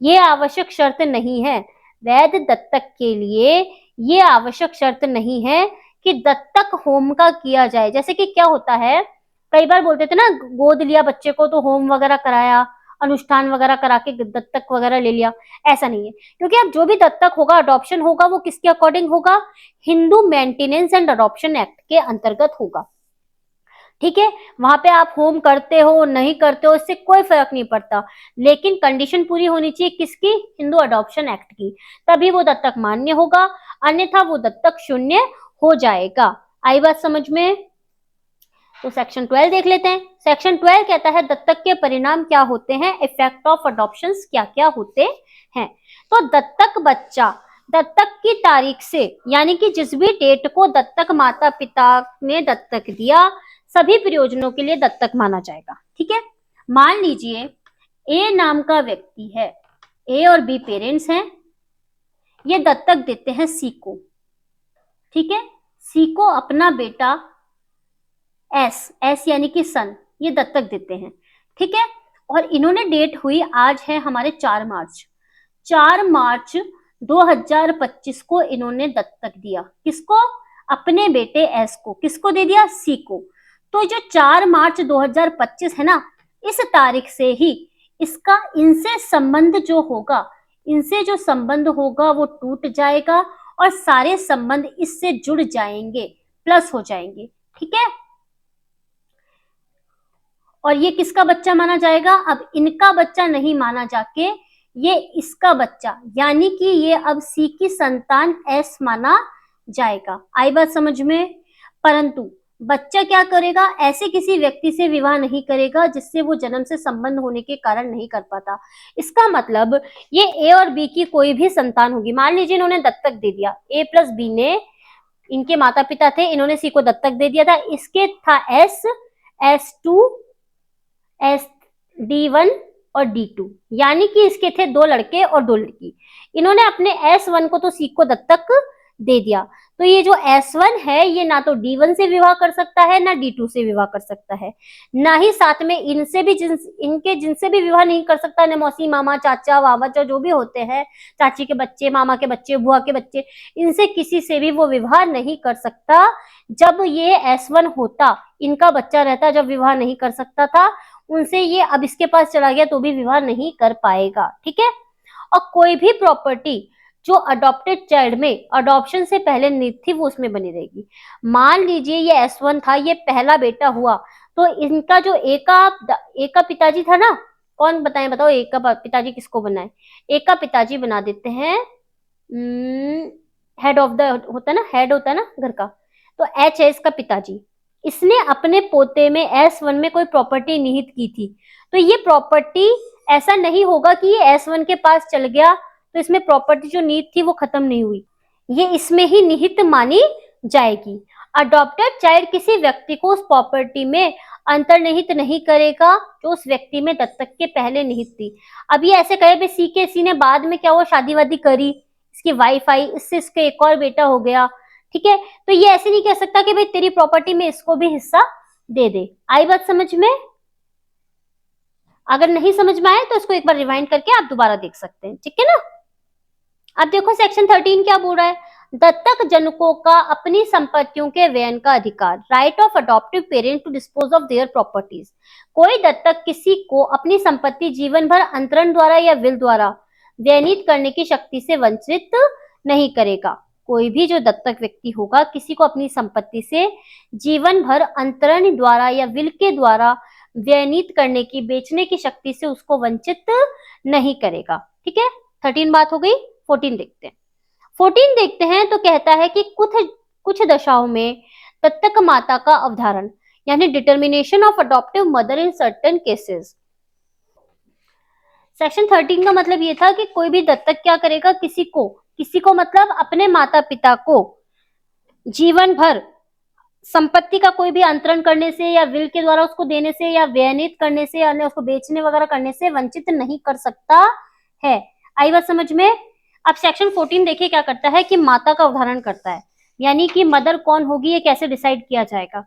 ये आवश्यक शर्त नहीं है, वैध दत्तक के लिए ये आवश्यक शर्त नहीं है कि दत्तक होम का किया जाए। जैसे कि क्या होता है, कई बार बोलते थे ना, गोद लिया बच्चे को तो होम वगैरह कराया, अनुष्ठान वगैरह करा के दत्तक वगैरह ले लिया। ऐसा नहीं है, क्योंकि अब जो भी दत्तक होगा, अडॉप्शन होगा, वो किसके अकॉर्डिंग होगा? Hindu maintenance and adoption act के अंतर्गत होगा, ठीक है। वहां पे आप होम करते हो नहीं करते हो इससे कोई फर्क नहीं पड़ता, लेकिन कंडीशन पूरी होनी चाहिए किसकी? हिंदू अडॉप्शन एक्ट की, तभी वो दत्तक मान्य होगा, अन्यथा वो दत्तक शून्य हो जाएगा। आई बात समझ में? तो सेक्शन 12 देख लेते हैं। सेक्शन 12 कहता है दत्तक के परिणाम क्या होते हैं, इफेक्ट ऑफ अडॉप्शंस क्या क्या होते हैं। तो दत्तक बच्चा दत्तक की तारीख से, यानी कि जिस भी डेट को दत्तक माता पिता ने दत्तक दिया, सभी प्रयोजनों के लिए दत्तक माना जाएगा, ठीक है। मान लीजिए ए नाम का व्यक्ति है, ए और बी पेरेंट्स हैं, ये दत्तक देते हैं सी को, ठीक है। सी को अपना बेटा एस यानी कि सन, ये दत्तक देते हैं, ठीक है। और इन्होंने डेट हुई, आज है हमारे 4 मार्च 2025 को इन्होंने दत्तक दिया। किसको? अपने बेटे एस को। किसको दे दिया? सी को। तो जो 4 मार्च 2025 है ना, इस तारीख से ही इसका इनसे संबंध जो होगा, इनसे जो संबंध होगा वो टूट जाएगा और सारे संबंध इससे जुड़ जाएंगे, प्लस हो जाएंगे, ठीक है। और ये किसका बच्चा माना जाएगा? अब इनका बच्चा नहीं माना जाके ये इसका बच्चा, यानी कि ये अब सी की संतान एस माना जाएगा। आई बात समझ में? परंतु बच्चा क्या करेगा? ऐसे किसी व्यक्ति से विवाह नहीं करेगा जिससे वो जन्म से संबंध होने के कारण नहीं कर पाता। इसका मतलब ये ए और बी की कोई भी संतान होगी। मान लीजिए इन्होंने दत्तक दे दिया, ए प्लस बी ने, इनके माता पिता थे, इन्होंने सी को दत्तक दे दिया था, इसके था S2 D1 और D2, यानी कि इसके थे 2 लड़के और 2 लड़की। इन्होंने अपने S1 को तो सी को दत्तक दे दिया, तो ये जो S1 है ये ना तो D1 से विवाह कर सकता है ना D2 से विवाह कर सकता है, ना ही साथ में इनसे भी जिनसे भी विवाह नहीं कर सकता, न मौसी मामा चाचा वावा जो भी होते हैं, चाची के बच्चे, मामा के बच्चे, बुआ के बच्चे, इनसे किसी से भी वो विवाह नहीं कर सकता। जब ये S1 होता, इनका बच्चा रहता, जब विवाह नहीं कर सकता था उनसे, ये अब इसके पास चला गया तो भी विवाह नहीं कर पाएगा, ठीक है। और कोई भी प्रॉपर्टी जो अडॉप्टेड चाइल्ड में अडॉप्शन से पहले नहीं थी वो उसमें बनी रहेगी। मान लीजिए ये S1 था, ये पहला बेटा हुआ, तो इनका जो ए का पिताजी था ना, कौन बताएं, बताओ ए का पिताजी किसको बनाए? ए का पिताजी बना देते हैं हेड ऑफ द, होता है ना, हेड होता है ना घर का, तो H है इसका पिताजी। इसने अपने पोते में S1 में कोई प्रॉपर्टी निहित की थी, तो ये प्रॉपर्टी, ऐसा नहीं होगा कि ये S1 के पास चल गया तो इसमें प्रॉपर्टी जो निहित थी वो खत्म नहीं हुई, ये इसमें ही निहित मानी जाएगी। अडॉप्टेड चाइल्ड किसी व्यक्ति को उस प्रॉपर्टी में अंतर्निहित नहीं करेगा जो उस व्यक्ति में दत्तक के पहले निहित थी। अब ये ऐसे कहे भी सी के सी ने बाद में क्या हुआ, शादी वादी करी, इसकी वाइफ आई, इससे इसका एक और बेटा हो गया, ठीक है, तो ये ऐसे नहीं कह सकता कि भाई तेरी प्रॉपर्टी में इसको भी हिस्सा दे दे। आई बात समझ में? अगर नहीं समझ में आए तो इसको एक बार रिवाइंड करके आप दोबारा देख सकते हैं, ठीक है ना। अब देखो सेक्शन 13 क्या बोल रहा है, दत्तक जनकों का अपनी संपत्तियों के व्ययन का अधिकार, right of adoptive parent to dispose of their properties. कोई दत्तक किसी को अपनी संपत्ति जीवन भर अंतरण द्वारा या विल द्वारा व्ययनित करने की शक्ति से वंचित नहीं करेगा। कोई भी जो दत्तक व्यक्ति होगा किसी को अपनी संपत्ति से जीवन भर अंतरण द्वारा या विल के द्वारा व्ययनित करने की, बेचने की शक्ति से उसको वंचित नहीं करेगा, ठीक है। 13 बात हो गई। 14 देखते हैं। 14 देखते हैं तो कहता है कि कुछ दशाओं में दत्तक माता का अवधारण, यानी determination of adoptive mother in certain cases. Section 13 का मतलब ये था कि कोई भी दत्तक क्या करेगा, किसी को मतलब अपने माता पिता को जीवन भर संपत्ति का कोई भी अंतरण करने से या विल के द्वारा उसको देने से या व्ययनित करने से या उसको बेचने वगैरह करने से वंचित नहीं कर सकता है। आई बात समझ में? अब सेक्शन 14 देखिए क्या करता है कि माता का उदाहरण करता है, यानी कि मदर कौन होगी ये कैसे डिसाइड किया जाएगा।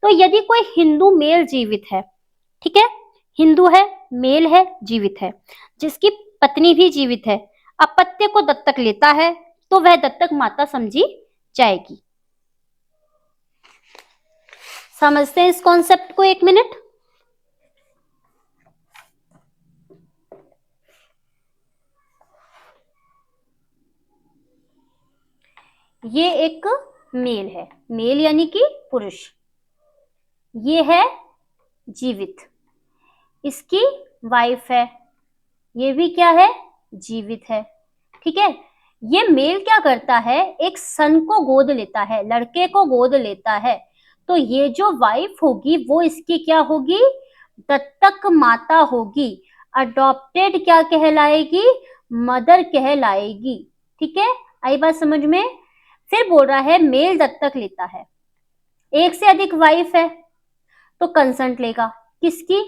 तो यदि कोई हिंदू मेल जीवित है, ठीक है, हिंदू है, मेल है, जीवित है, जिसकी पत्नी भी जीवित है, अपत्य को दत्तक लेता है तो वह दत्तक माता समझी जाएगी। समझते हैं इस कॉन्सेप्ट को एक मिनट। ये एक मेल है, मेल यानी कि पुरुष, ये है जीवित, इसकी वाइफ है, ये भी क्या है, जीवित है, ठीक है। ये मेल क्या करता है, एक सन को गोद लेता है, लड़के को गोद लेता है, तो ये जो वाइफ होगी वो इसकी क्या होगी, दत्तक माता होगी, अडॉप्टेड क्या कहलाएगी, मदर कहलाएगी, ठीक है। आई बात समझ में? फिर बोल रहा है मेल दत्तक लेता है, एक से अधिक वाइफ है तो कंसेंट लेगा, किसकी,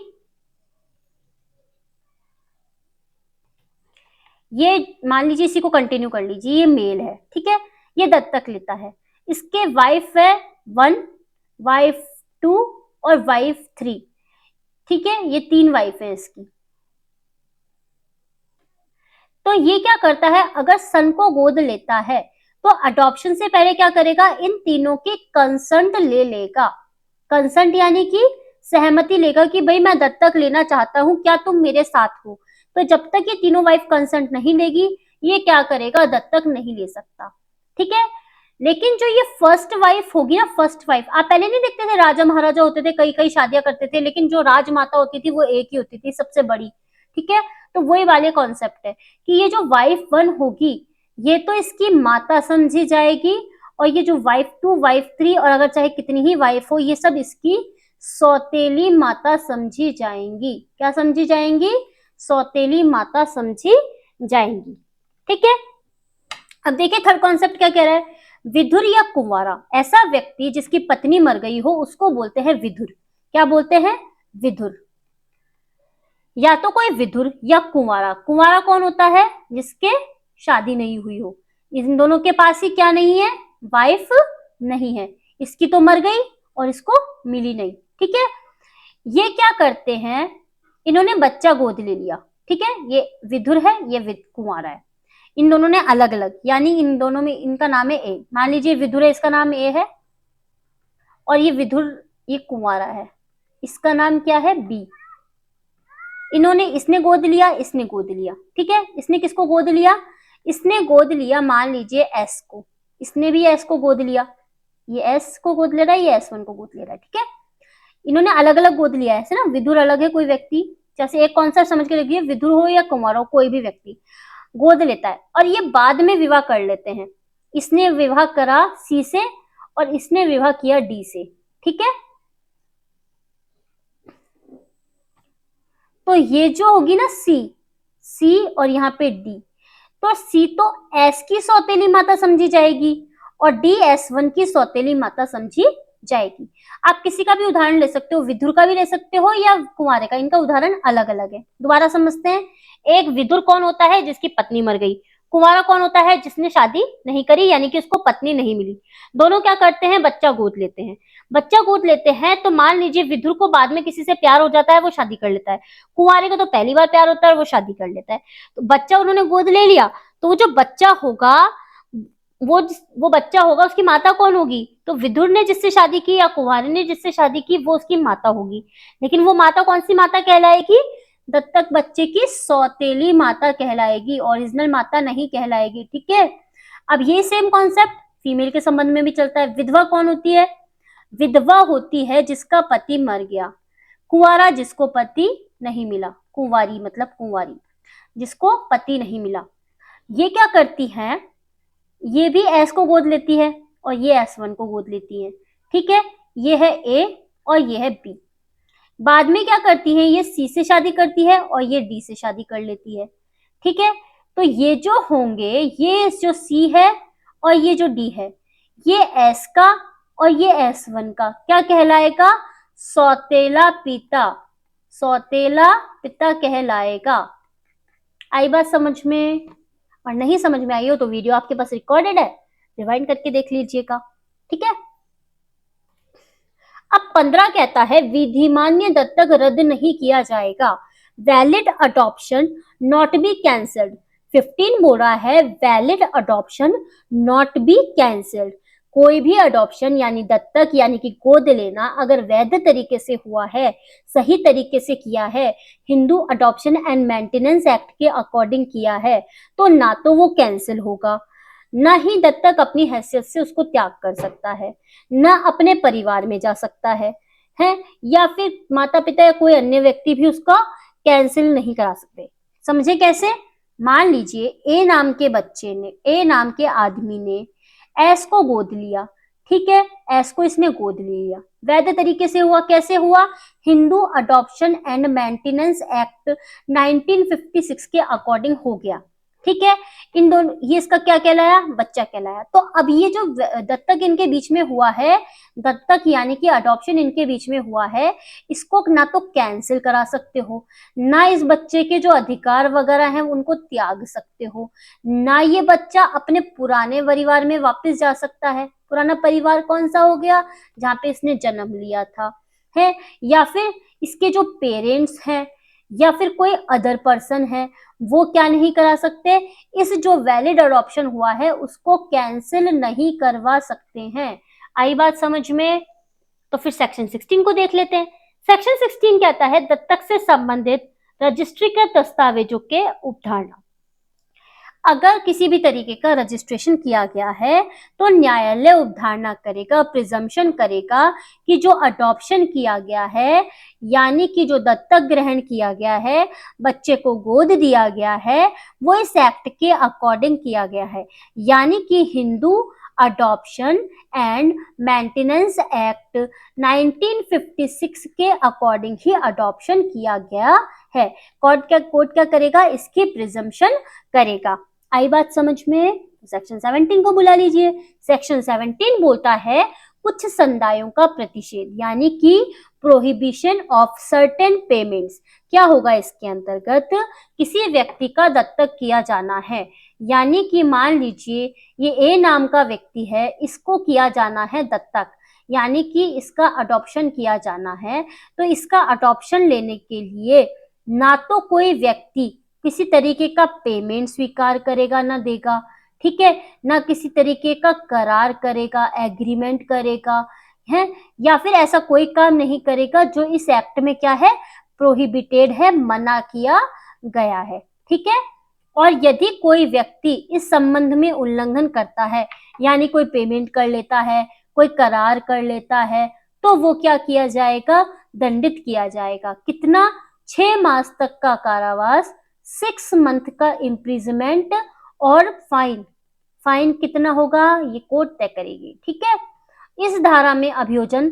ये मान लीजिए इसी को कंटिन्यू कर लीजिए, ये मेल है, ठीक है, ये दत्तक लेता है, इसके वाइफ है 1, वाइफ 2 और वाइफ 3, ठीक है, ये 3 वाइफ है इसकी। तो ये क्या करता है, अगर सन को गोद लेता है तो अडॉप्शन से पहले क्या करेगा, इन तीनों की कंसेंट ले लेगा। कंसेंट यानी कि सहमति लेगा कि भाई मैं दत्तक लेना चाहता हूं, क्या तुम मेरे साथ हो। तो जब तक ये तीनों वाइफ कंसेंट नहीं लेगी ये क्या करेगा, दत्तक नहीं ले सकता, ठीक है। लेकिन जो ये फर्स्ट वाइफ होगी ना, फर्स्ट वाइफ, आप पहले नहीं देखते थे राजा महाराजा होते थे, कई कई शादियां करते थे, लेकिन जो राजमाता होती थी वो एक ही होती थी, सबसे बड़ी, ठीक है। तो वही वाले कॉन्सेप्ट है कि ये जो वाइफ 1 होगी ये तो इसकी माता समझी जाएगी, और ये जो वाइफ 2, वाइफ 3 और अगर चाहे कितनी ही वाइफ हो ये सब इसकी सौतेली माता समझी जाएंगी। क्या समझी जाएंगी, सौतेली माता समझी जाएंगी, ठीक है। अब देखिए थर्ड कॉन्सेप्ट क्या कह रहा है, विधुर या कुंवारा, ऐसा व्यक्ति जिसकी पत्नी मर गई हो उसको बोलते हैं विधुर। क्या बोलते हैं, विधुर। या तो कोई विधुर या कुंवारा। कुंवारा कौन होता है, जिसके शादी नहीं हुई हो, इन दोनों के पास ही क्या नहीं है, वाइफ नहीं है, इसकी तो मर गई और इसको मिली नहीं, ठीक है। ये क्या करते हैं, इन्होंने बच्चा गोद ले लिया, ठीक है, ये विधुर है, ये कुंवारा है, इन दोनों ने अलग अलग, यानी इन दोनों में इनका नाम है ए, मान लीजिए विधुर है, इसका नाम ए है, और ये विधुर ये कुंवारा है, इसका नाम क्या है, बी। इन्होंने, इसने गोद लिया, इसने गोद लिया, ठीक है। इसने किसको गोद लिया, इसने गोद लिया मान लीजिए एस को, इसने भी एस को गोद लिया, ये एस को गोद ले रहा है, ये S1 को गोद ले रहा है, ठीक है। इन्होंने अलग अलग गोद लिया है ना, विधुर अलग है, कोई व्यक्ति जैसे एक कॉन्सेप्ट समझ के रखिए, विधुर हो या कुमार हो कोई भी व्यक्ति गोद लेता है और ये बाद में विवाह कर लेते हैं। इसने विवाह करा सी से और इसने विवाह किया डी से, ठीक है। तो ये जो होगी ना सी और यहाँ पे डी, तो सी तो एस की सौतेली माता समझी जाएगी और डी S1 की सौतेली माता समझी जाएगी। आप किसी का भी उदाहरण ले सकते हो, विदुर का भी ले सकते हो या कुंवारे का, इनका उदाहरण अलग अलग है। दोबारा समझते हैं। एक विदुर कौन होता है? जिसकी पत्नी मर गई। कुंवारा कौन होता है? जिसने शादी नहीं करी, यानी कि उसको पत्नी नहीं मिली। दोनों क्या करते हैं? बच्चा गोद लेते हैं। बच्चा गोद लेते हैं तो मान लीजिए विदुर को बाद में किसी से प्यार हो जाता है, वो शादी कर लेता है। कुंवारे को तो पहली बार प्यार होता है, वो शादी कर लेता है। तो बच्चा उन्होंने गोद ले लिया, तो वो जो बच्चा होगा, वो बच्चा होगा, उसकी माता कौन होगी? तो विदुर ने जिससे शादी की या कुंवारे ने जिससे शादी की, वो उसकी माता होगी। लेकिन वो माता कौन सी माता कहलाएगी? दत्तक बच्चे की सौतेली माता कहलाएगी, ओरिजिनल माता नहीं कहलाएगी। ठीक है। अब ये सेम कॉन्सेप्ट फीमेल के संबंध में भी चलता है। विधवा कौन होती है? विधवा होती है जिसका पति मर गया। कुंवारा जिसको पति नहीं मिला। कुंवारी मतलब कुंवारी, जिसको पति नहीं मिला। ये क्या करती है? ये भी एस को गोद लेती है और ये S1 को गोद लेती है। ठीक है। ये है ए और ये है बी। बाद में क्या करती है? ये सी से शादी करती है और ये डी से शादी कर लेती है। ठीक है। तो ये जो होंगे, ये जो सी है और ये जो डी है, ये एस का और ये S1 का क्या कहलाएगा? सौतेला पिता। सौतेला पिता कहलाएगा। आई बात समझ में? और नहीं समझ में आई हो तो वीडियो आपके पास रिकॉर्डेड है, रिवाइंड करके देख लीजिएगा। ठीक है। अब 15 कहता है विधिमान्य दत्तक रद्द नहीं किया जाएगा। Valid adoption not be cancelled. 15 बोल रहा है valid adoption not be cancelled. कोई भी अडॉप्शन यानी दत्तक यानी कि गोद लेना अगर वैध तरीके से हुआ है, सही तरीके से किया है, Hindu adoption and maintenance act के अकॉर्डिंग किया है, तो ना तो वो कैंसिल होगा, ना ही दत्तक अपनी हैसियत से उसको त्याग कर सकता है, ना अपने परिवार में जा सकता है या फिर माता पिता या कोई अन्य व्यक्ति भी उसका कैंसिल नहीं करा सकते। समझे कैसे? मान लीजिए ए नाम के बच्चे ने, ए नाम के आदमी ने एस को गोद लिया। ठीक है। एस को इसने गोद लिया, वैध तरीके से हुआ। कैसे हुआ? Hindu adoption and maintenance act 1956 के अकॉर्डिंग हो गया। ठीक है। इन दोनों, ये इसका क्या कहलाया? बच्चा कहलाया। तो अब ये जो दत्तक इनके बीच में हुआ है, दत्तक यानी कि अडॉप्शन इनके बीच में हुआ है, इसको ना तो कैंसिल करा सकते हो, ना इस बच्चे के जो अधिकार वगैरह हैं उनको त्याग सकते हो, ना ये बच्चा अपने पुराने परिवार में वापस जा सकता है। पुराना परिवार कौन सा हो गया? जहाँ पे इसने जन्म लिया था, है, या फिर इसके जो पेरेंट्स हैं या फिर कोई अदर पर्सन है, वो क्या नहीं करा सकते? इस जो वैलिड अडॉप्शन हुआ है उसको कैंसिल नहीं करवा सकते हैं। आई बात समझ में? तो फिर सेक्शन 16 को देख लेते हैं। सेक्शन 16 कहता है दत्तक से संबंधित रजिस्ट्रीकृत दस्तावेजों के उपधारणा। अगर किसी भी तरीके का रजिस्ट्रेशन किया गया है तो न्यायालय उपधारणा करेगा, प्रिजम्पशन करेगा कि जो अडॉप्शन किया गया है यानी कि जो दत्तक ग्रहण किया गया है, बच्चे को गोद दिया गया है, वो इस एक्ट के अकॉर्डिंग किया गया है, यानी कि Hindu adoption and maintenance act 1956 के अकॉर्डिंग ही अडॉप्शन किया गया है। कोर्ट क्या करेगा? इसकी प्रिजम्पशन करेगा। आई बात समझ में? सेक्शन 17 को बुला लीजिए। सेक्शन 17 बोलता है कुछ संदायों का प्रतिषेध यानी कि प्रोहिबिशन ऑफ सर्टेन पेमेंट्स। क्या होगा इसके अंतर्गत? किसी व्यक्ति का दत्तक किया जाना है, यानी कि मान लीजिए ये ए नाम का व्यक्ति है, इसको किया जाना है दत्तक, यानी कि इसका अडॉप्शन किया जाना है, तो इसका अडॉप्शन लेने के लिए ना तो कोई व्यक्ति किसी तरीके का पेमेंट स्वीकार करेगा ना देगा, ठीक है, ना किसी तरीके का करार करेगा, एग्रीमेंट करेगा, है, या फिर ऐसा कोई काम नहीं करेगा जो इस एक्ट में क्या है? प्रोहिबिटेड है, मना किया गया है। ठीक है। और यदि कोई व्यक्ति इस संबंध में उल्लंघन करता है, यानी कोई पेमेंट कर लेता है, कोई करार कर लेता है, तो वो क्या किया जाएगा? दंडित किया जाएगा। कितना? 6 मास तक का कारावास, 6 मंथ का इम्प्रिजमेंट और फाइन। फाइन कितना होगा? ये कोर्ट तय करेगी। ठीक है। इस धारा में अभियोजन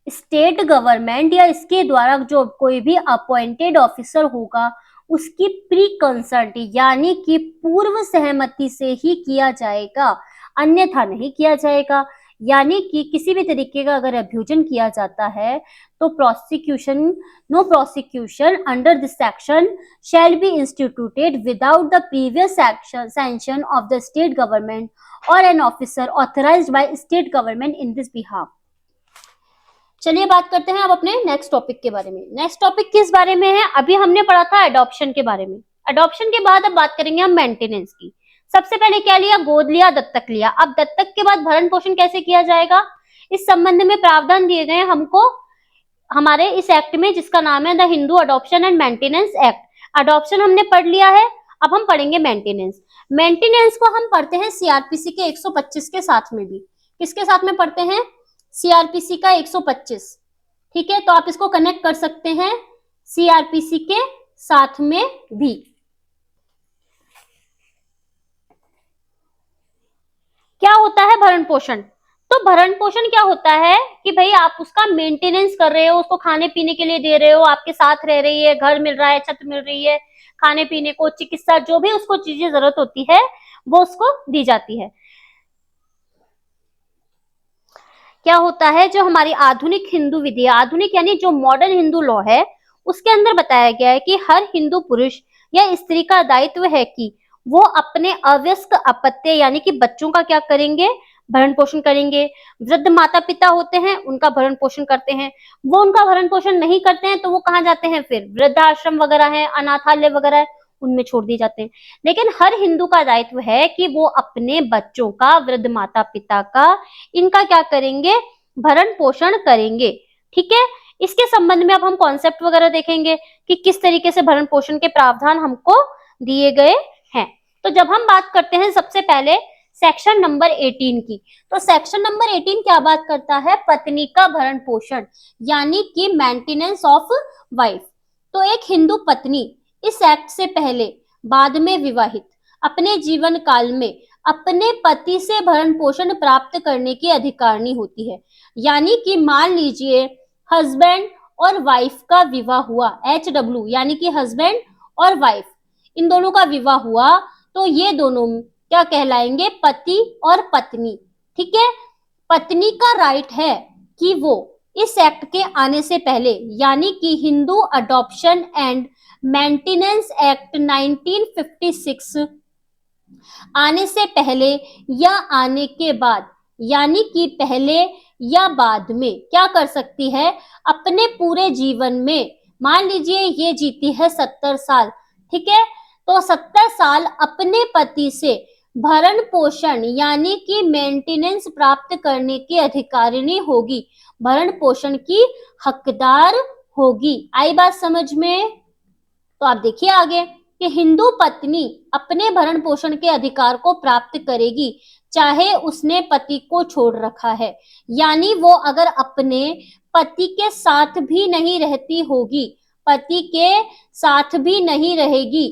स्टेट गवर्नमेंट या इसके द्वारा जो कोई भी अपॉइंटेड ऑफिसर होगा उसकी प्री कंसल्ट यानी कि पूर्व सहमति से ही किया जाएगा। अन्यथा नहीं किया जाएगा। यानी कि किसी भी तरीके का अगर अभ्युजन किया जाता है तो prosecution no prosecution under this section shall be instituted without the previous sanction of the state government or an officer authorized by state government in this behalf। चलिए बात करते हैं अब अपने नेक्स्ट टॉपिक के बारे में। नेक्स्ट टॉपिक किस बारे में है? अभी हमने पढ़ा था अडॉप्शन के बारे में। अडॉप्शन के बाद अब बात करेंगे हम मेंटेनेंस की। सबसे पहले क्या लिया? गोद लिया, दत्तक लिया। अब दत्तक के बाद भरण पोषण कैसे किया जाएगा, इस संबंध में प्रावधान दिए गए हमको हमारे इस एक्ट में, जिसका नाम है the Hindu adoption and maintenance act. Adoption हमने पढ़ लिया है, अब हम पढ़ेंगे मेंटेनेंस। मेंटेनेंस को हम पढ़ते हैं सीआरपीसी के 125 के साथ में भी। किसके साथ में पढ़ते हैं? सीआरपीसी का 125। ठीक है, तो आप इसको कनेक्ट कर सकते हैं सीआरपीसी के साथ में भी। क्या होता है भरण पोषण? तो भरण पोषण क्या होता है कि भाई आप उसका मेंटेनेंस कर रहे हो, उसको खाने पीने के लिए दे रहे हो, आपके साथ रह रही है, घर मिल रहा है, छत मिल रही है, खाने पीने को, चिकित्सा, जो भी उसको चीजें जरूरत होती है वो उसको दी जाती है। क्या होता है, जो हमारी आधुनिक हिंदू विधि है, आधुनिक यानी जो मॉडर्न हिंदू लॉ है, उसके अंदर बताया गया है कि हर हिंदू पुरुष या स्त्री का दायित्व है कि वो अपने अवयस्क अपत्य यानी कि बच्चों का क्या करेंगे? भरण पोषण करेंगे। वृद्ध माता पिता होते हैं, उनका भरण पोषण करते हैं। वो उनका भरण पोषण नहीं करते हैं तो वो कहाँ जाते हैं? फिर वृद्धाश्रम वगैरह है, अनाथालय वगैरह है, उनमें छोड़ दिए जाते हैं। लेकिन हर हिंदू का दायित्व है कि वो अपने बच्चों का, वृद्ध माता पिता का, इनका क्या करेंगे? भरण पोषण करेंगे। ठीक है, इसके संबंध में अब हम कॉन्सेप्ट वगैरह देखेंगे कि किस तरीके से भरण पोषण के प्रावधान हमको दिए गए हैं। तो जब हम बात करते हैं सबसे पहले सेक्शन नंबर 18 की, तो सेक्शन नंबर 18 क्या बात करता है? पत्नी का भरण पोषण यानी कि मेंटेनेंस ऑफ वाइफ। तो एक हिंदू पत्नी इस एक्ट से पहले, बाद में विवाहित, अपने जीवन काल में अपने पति से भरण पोषण प्राप्त करने की अधिकारिणी होती है। यानी कि मान लीजिए हस्बैंड और वाइफ का विवाह हुआ, HW यानी कि हस्बैंड और वाइफ, इन दोनों का विवाह हुआ, तो ये दोनों क्या कहलाएंगे? पति और पत्नी। ठीक है, पत्नी का राइट है कि वो इस एक्ट के आने से पहले यानी कि Hindu adoption and maintenance act 1956 आने से पहले या आने के बाद, यानी कि पहले या बाद में क्या कर सकती है? अपने पूरे जीवन में, मान लीजिए ये जीती है 70 साल, ठीक है, तो 70 साल अपने पति से भरण पोषण यानी कि मेंटेनेंस प्राप्त करने की अधिकारिणी होगी, भरण पोषण की हकदार होगी। आई बात समझ में? तो आप देखिए आगे कि हिंदू पत्नी अपने भरण पोषण के अधिकार को प्राप्त करेगी चाहे उसने पति को छोड़ रखा है। यानी वो अगर अपने पति के साथ भी नहीं रहती होगी, पति के साथ भी नहीं रहेगी,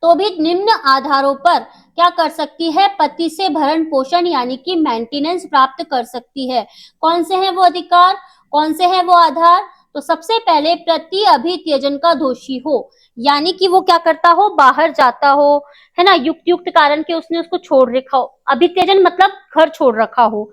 तो भी निम्न आधारों पर क्या कर सकती है? पति से भरण पोषण यानी कि मेंटेनेंस प्राप्त कर सकती है। कौन से हैं वो अधिकार, कौन से हैं वो आधार? तो सबसे पहले प्रति अभित्यजन का दोषी हो, यानी कि वो क्या करता हो? बाहर जाता हो, है ना, युक्त कारण के उसने उसको छोड़ रखा हो। अभित्यजन मतलब घर छोड़ रखा हो,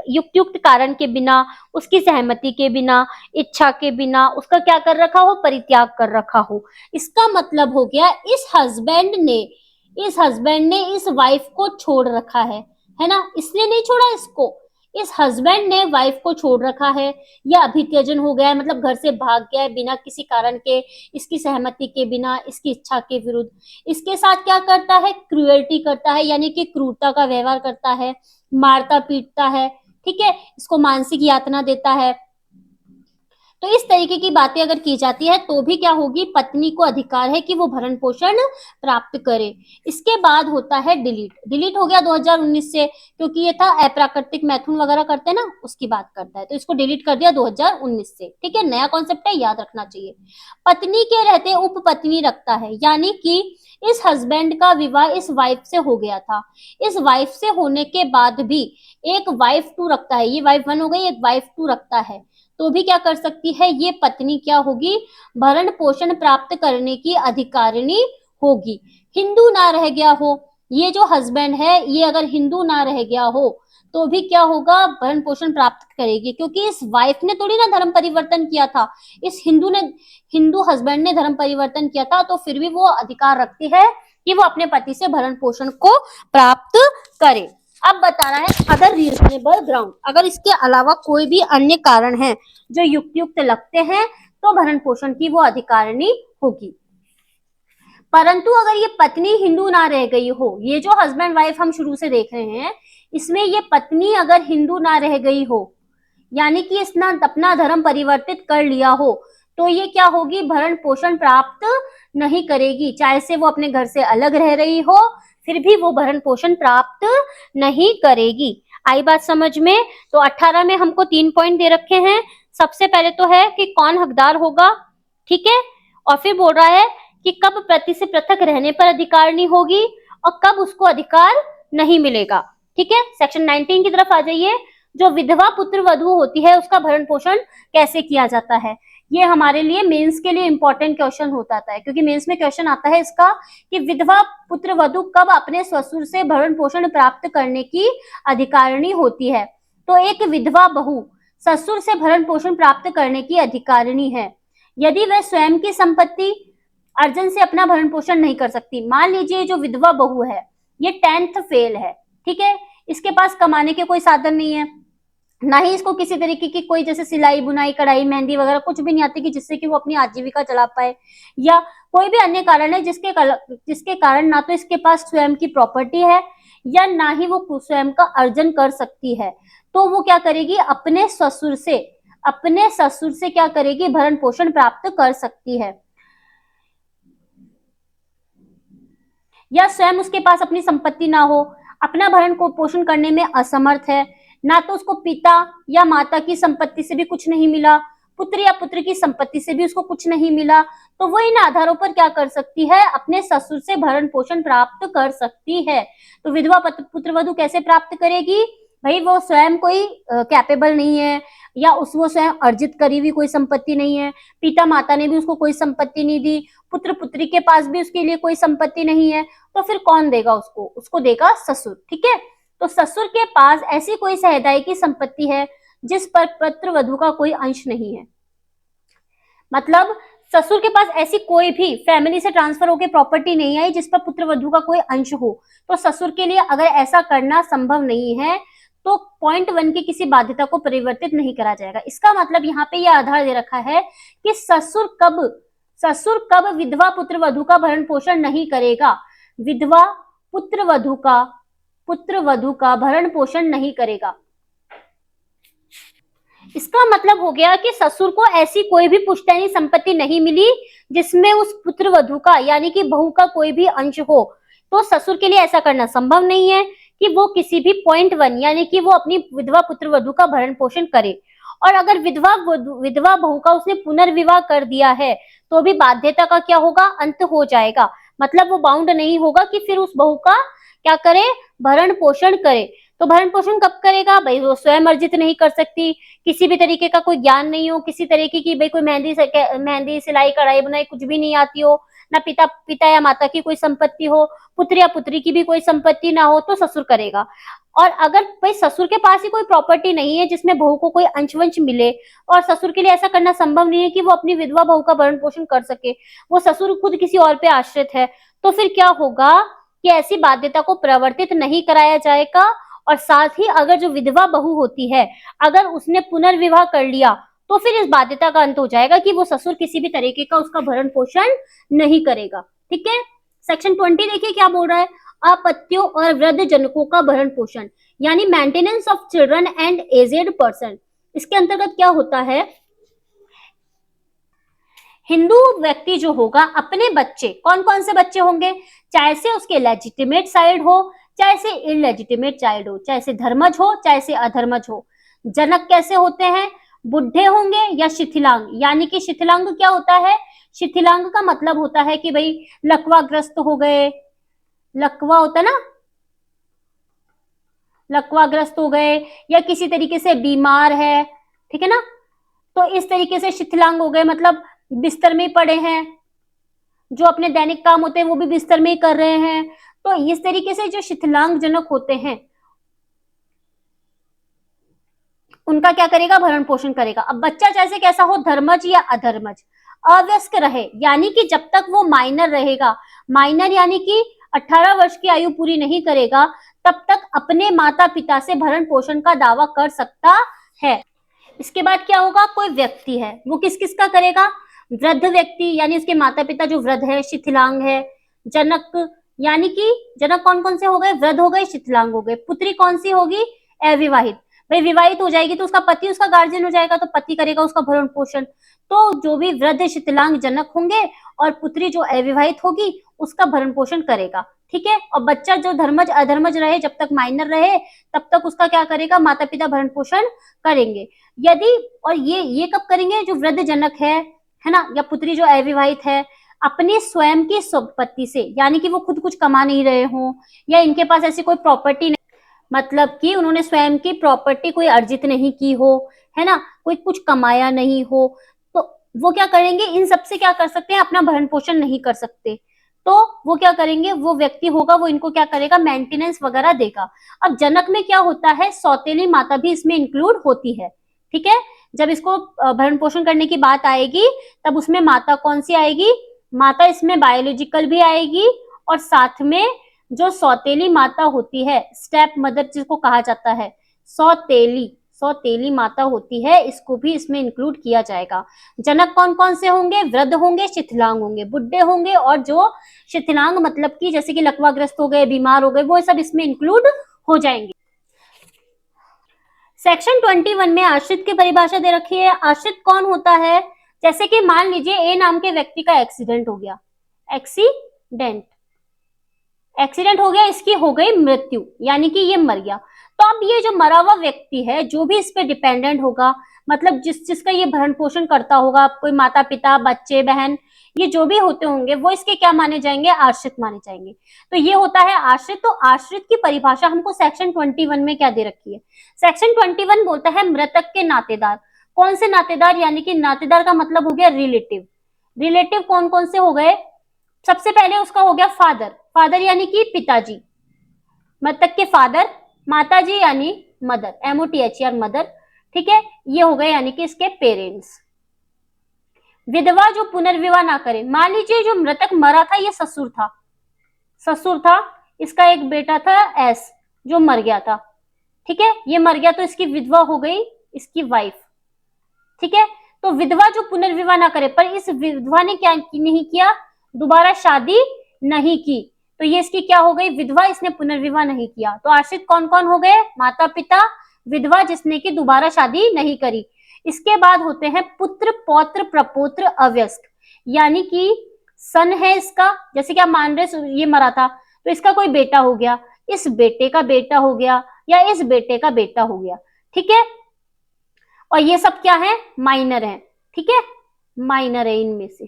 युक्त कारण के बिना, उसकी सहमति के बिना, इच्छा के बिना उसका क्या कर रखा हो? परित्याग कर रखा हो। इसका मतलब हो गया इस हस्बैंड ने इस वाइफ को छोड़ रखा है ना, इसलिए नहीं छोड़ा इसको, इस हस्बैंड ने वाइफ को छोड़ रखा है, या अभित्यजन हो गया है मतलब घर से भाग गया है बिना किसी कारण के, इसकी सहमति के बिना, इसकी इच्छा के विरुद्ध, इसके साथ क्या करता है? क्रूएल्टी करता है, यानी कि क्रूरता का व्यवहार करता है, मारता पीटता है, ठीक है, इसको मानसिक यातना देता है। तो इस तरीके की बातें अगर की जाती है तो भी क्या होगी? पत्नी को अधिकार है कि वो भरण पोषण प्राप्त करे। इसके बाद होता है डिलीट हो गया 2019 से, क्योंकि ये था अप्राकृतिक मैथुन वगैरह करते हैं ना, उसकी बात करता है, तो इसको डिलीट कर दिया 2019 से। ठीक है, नया कॉन्सेप्ट है, याद रखना चाहिए। पत्नी के रहते उपपत्नी रखता है, यानी कि इस हस्बैंड का विवाह इस वाइफ से हो गया था, इस वाइफ से होने के बाद भी एक वाइफ 2 रखता है, ये वाइफ 1 हो गई, एक वाइफ 2 रखता है, तो भी क्या कर सकती है? ये पत्नी क्या होगी? भरण पोषण प्राप्त करने की अधिकारिणी होगी। हिंदू ना रह गया हो, ये जो हस्बैंड है ये अगर हिंदू ना रह गया हो तो भी क्या होगा, भरण पोषण प्राप्त करेगी, क्योंकि इस वाइफ ने थोड़ी ना धर्म परिवर्तन किया था, इस हिंदू हस्बैंड ने धर्म परिवर्तन किया था, तो फिर भी वो अधिकार रखती है कि वो अपने पति से भरण पोषण को प्राप्त करे। अब बता रहा है अदर रीजनेबल ग्राउंड, अगर इसके अलावा कोई भी अन्य कारण है जो युक्त लगते हैं तो भरण पोषण की वो अधिकारिणी होगी। परंतु अगर ये पत्नी हिंदू ना रह गई हो, ये जो हस्बैंड वाइफ हम शुरू से देख रहे हैं, इसमें ये पत्नी अगर हिंदू ना रह गई हो, यानी कि इसने अपना धर्म परिवर्तित कर लिया हो, तो ये क्या होगी, भरण पोषण प्राप्त नहीं करेगी। चाहे से वो अपने घर से अलग रह रही हो, फिर भी वो भरण पोषण प्राप्त नहीं करेगी। आई बात समझ में? तो 18 में हमको 3 पॉइंट दे रखे हैं। सबसे पहले तो है कि कौन हकदार होगा, ठीक है, और फिर बोल रहा है कि कब पति से पृथक रहने पर अधिकारिणी होगी और कब उसको अधिकार नहीं मिलेगा। ठीक है, सेक्शन 19 की तरफ आ जाइए। जो विधवा पुत्र वधू होती है उसका भरण पोषण कैसे किया जाता है, ये हमारे लिए मेंस के लिए इंपॉर्टेंट क्वेश्चन होता है, क्योंकि मेंस में क्वेश्चन आता है इसका कि विधवा पुत्र वधू कब अपने ससुर से भरण पोषण प्राप्त करने की अधिकारिणी होती है। तो एक विधवा बहू ससुर से भरण पोषण प्राप्त करने की अधिकारिणी है यदि वह स्वयं की संपत्ति अर्जन से अपना भरण पोषण नहीं कर सकती। मान लीजिए जो विधवा बहू है ये 10th फेल है, ठीक है, इसके पास कमाने के कोई साधन नहीं है, ना ही इसको किसी तरीके की कोई जैसे सिलाई बुनाई कढ़ाई मेहंदी वगैरह कुछ भी नहीं आती कि जिससे कि वो अपनी आजीविका चला पाए, या कोई भी अन्य कारण है जिसके कारण ना तो इसके पास स्वयं की प्रॉपर्टी है या ना ही वो स्वयं का अर्जन कर सकती है, तो वो क्या करेगी, अपने ससुर से क्या करेगी, भरण पोषण प्राप्त कर सकती है। या स्वयं उसके पास अपनी संपत्ति ना हो, अपना भरण को पोषण करने में असमर्थ है, ना तो उसको पिता या माता की संपत्ति से भी कुछ नहीं मिला, पुत्र या पुत्र की संपत्ति से भी उसको कुछ नहीं मिला, तो वो इन आधारों पर क्या कर सकती है, अपने ससुर से भरण पोषण प्राप्त कर सकती है। तो विधवा पुत्र वधू कैसे प्राप्त करेगी, भाई वो स्वयं कोई कैपेबल नहीं है या वो स्वयं अर्जित करी हुई कोई संपत्ति नहीं है, पिता माता ने भी उसको कोई संपत्ति नहीं दी, पुत्र पुत्री के पास भी उसके लिए कोई संपत्ति नहीं है, तो फिर कौन देगा उसको देगा ससुर। ठीक है, तो ससुर के पास ऐसी कोई सहदाई की संपत्ति है जिस पर पुत्र वधू का कोई अंश नहीं है, मतलब ससुर के पास ऐसी कोई भी फैमिली से ट्रांसफर होकर प्रॉपर्टी नहीं आई जिस पर पुत्र वधू का कोई अंश हो, तो ससुर के लिए अगर ऐसा करना संभव नहीं है तो पॉइंट 1 की किसी बाध्यता को परिवर्तित नहीं करा जाएगा। इसका मतलब यहाँ पे यह आधार दे रखा है कि ससुर कब विधवा पुत्र वधू का भरण पोषण नहीं करेगा, विधवा पुत्र वधू का भरण पोषण नहीं करेगा। इसका मतलब हो गया कि ससुर को ऐसी कोई भी पुश्तैनी संपत्ति नहीं मिली जिसमें उस पुत्र वधू का यानी कि बहू का कोई भी अंश हो, तो ससुर के लिए ऐसा करना संभव नहीं है कि वो किसी भी पॉइंट 1 यानी कि वो अपनी विधवा पुत्र वधू का भरण पोषण करे। और अगर विधवा बहू का उसने पुनर्विवाह कर दिया है तो भी बाध्यता का क्या होगा, अंत हो जाएगा, मतलब वो बाउंड नहीं होगा कि फिर उस बहू का क्या करे, भरण पोषण करे। तो भरण पोषण कब करेगा, भाई वो स्वयं अर्जित नहीं कर सकती, किसी भी तरीके का कोई ज्ञान नहीं हो, किसी तरीके की भाई कोई मेहंदी सिलाई कढ़ाई बुनाई कुछ भी नहीं आती हो, ना पिता या माता की कोई संपत्ति हो, पुत्र या पुत्री की भी कोई संपत्ति ना हो, तो ससुर करेगा। और अगर भाई ससुर के पास ही कोई प्रॉपर्टी नहीं है जिसमें बहू को कोई अंशवंश मिले और ससुर के लिए ऐसा करना संभव नहीं है कि वो अपनी विधवा बहू का भरण पोषण कर सके, वो ससुर खुद किसी और पे आश्रित है, तो फिर क्या होगा कि ऐसी बाध्यता को प्रवर्तित नहीं कराया जाएगा। और साथ ही अगर जो विधवा बहू होती है अगर उसने पुनर्विवाह कर लिया तो फिर इस बाध्यता का अंत हो जाएगा कि वो ससुर किसी भी तरीके का उसका भरण पोषण नहीं करेगा। ठीक है, सेक्शन 20 देखिए क्या बोल रहा है, अपत्यों और वृद्ध जनकों का भरण पोषण यानी maintenance of children and aged person. इसके अंतर्गत क्या होता है, हिंदू व्यक्ति जो होगा अपने बच्चे, कौन कौन से बच्चे होंगे, चाहे से उसके लेजिटिमेट साइड हो चाहे से इलेजिटिमेट चाइल्ड हो, चाहे से धर्मज हो चाहे से अधर्मज हो। जनक कैसे होते हैं, बुढ़े होंगे या शिथिलांग, यानी कि शिथिलांग क्या होता है, शिथिलांग का मतलब होता है कि भाई लकवाग्रस्त हो गए, लकवा होता है ना, लकवाग्रस्त हो गए या किसी तरीके से बीमार है, ठीक है ना, तो इस तरीके से शिथिलांग हो गए, मतलब बिस्तर में ही पड़े हैं, जो अपने दैनिक काम होते हैं वो भी बिस्तर में ही कर रहे हैं, तो इस तरीके से जो शिथिलांग जनक होते हैं उनका क्या करेगा, भरण पोषण करेगा। अब बच्चा जैसे कैसा हो, धर्मज या अधर्मज, अवयस्क रहे, यानी कि जब तक वो माइनर रहेगा, माइनर यानी कि 18 वर्ष की आयु पूरी नहीं करेगा, तब तक अपने माता पिता से भरण पोषण का दावा कर सकता है। इसके बाद क्या होगा, कोई व्यक्ति है, वो किस किस का करेगा, वृद्ध व्यक्ति यानी उसके माता पिता जो वृद्ध है, शिथिलांग है। जनक यानी कि जनक कौन कौन से हो गए, वृद्ध हो गए, शिथिलांग हो गए। पुत्री कौन सी होगी, अविवाहित। भाई विवाहित हो जाएगी तो उसका पति उसका गार्जियन हो जाएगा, तो पति करेगा उसका भरण पोषण। तो जो भी वृद्ध शिथिलांग जनक होंगे और पुत्री जो अविवाहित होगी उसका भरण पोषण करेगा, ठीक है। और बच्चा जो धर्मज अधर्मज रहे, जब तक माइनर रहे तब तक उसका क्या करेगा, माता पिता भरण पोषण करेंगे। यदि और ये कब करेंगे, जो वृद्ध जनक है ना, या पुत्री जो अविवाहित है, अपनी स्वयं की संपत्ति से, यानी कि वो खुद कुछ कमा नहीं रहे हो या इनके पास ऐसी कोई प्रॉपर्टी नहीं, मतलब कि उन्होंने स्वयं की प्रॉपर्टी कोई अर्जित नहीं की हो, है ना, कोई कुछ कमाया नहीं हो, तो वो क्या करेंगे, इन सबसे क्या कर सकते हैं, अपना भरण पोषण नहीं कर सकते, तो वो क्या करेंगे, वो व्यक्ति होगा वो इनको क्या करेगा, मेंटेनेंस वगैरह देगा। अब जनक में क्या होता है, सौतेली माता भी इसमें इंक्लूड होती है, ठीक है। जब इसको भरण पोषण करने की बात आएगी तब उसमें माता कौन सी आएगी, माता इसमें बायोलॉजिकल भी आएगी, और साथ में जो सौतेली माता होती है, स्टेप मदर जिसको कहा जाता है, सौतेली सौतेली माता होती है, इसको भी इसमें इंक्लूड किया जाएगा। जनक कौन कौन से होंगे, वृद्ध होंगे, शिथिलांग होंगे, बुढ़े होंगे, और जो शिथिलांग मतलब कि जैसे कि लकवाग्रस्त हो गए, बीमार हो गए, वो सब इसमें इंक्लूड हो जाएंगे। सेक्शन 21 में आश्रित की परिभाषा दे रखी है। आश्रित कौन होता है, जैसे कि मान लीजिए ए नाम के व्यक्ति का एक्सीडेंट हो गया, एक्सीडेंट हो गया, इसकी हो गई मृत्यु, यानी कि ये मर गया। तो अब ये जो मरा हुआ व्यक्ति है, जो भी इस पे डिपेंडेंट होगा, मतलब जिसका ये भरण पोषण करता होगा, कोई माता पिता, बच्चे, बहन, ये जो भी होते होंगे, वो इसके क्या माने जाएंगे, आश्रित माने जाएंगे। तो ये होता है आश्रित। तो आश्रित की परिभाषा हमको सेक्शन 21 में क्या दे रखी है, सेक्शन 21 बोलता है मृतक के नातेदार। कौन से नातेदार, यानी कि नातेदार का मतलब हो गया रिलेटिव। रिलेटिव कौन कौन से हो गए, सबसे पहले उसका हो गया फादर, फादर यानी कि पिताजी, मृतक के फादर, माताजी यानी मदर, MOTHER मदर, ठीक है, ये हो गए यानी कि इसके पेरेंट्स। विधवा जो पुनर्विवाह ना करे, मान लीजिए जो मृतक मरा था ये ससुर था, इसका एक बेटा था एस जो मर गया था, ठीक है, ये मर गया तो इसकी विधवा हो गई इसकी वाइफ, ठीक है। तो विधवा जो पुनर्विवाह ना करे, पर इस विधवा ने क्या नहीं किया, दोबारा शादी नहीं की, तो ये इसकी क्या हो गई, विधवा, इसने पुनर्विवाह नहीं किया। तो आश्रित कौन कौन हो गए, माता पिता, विधवा जिसने की दोबारा शादी नहीं करी। इसके बाद होते हैं पुत्र, पौत्र, प्रपौत्र, अवयस्क, यानी कि सन है इसका, जैसे कि आप मान रहे ये मरा था तो इसका कोई बेटा हो गया, इस बेटे का बेटा हो गया, या इस बेटे का बेटा हो गया, ठीक है। और ये सब क्या है, माइनर है, ठीक है, माइनर है इनमें से।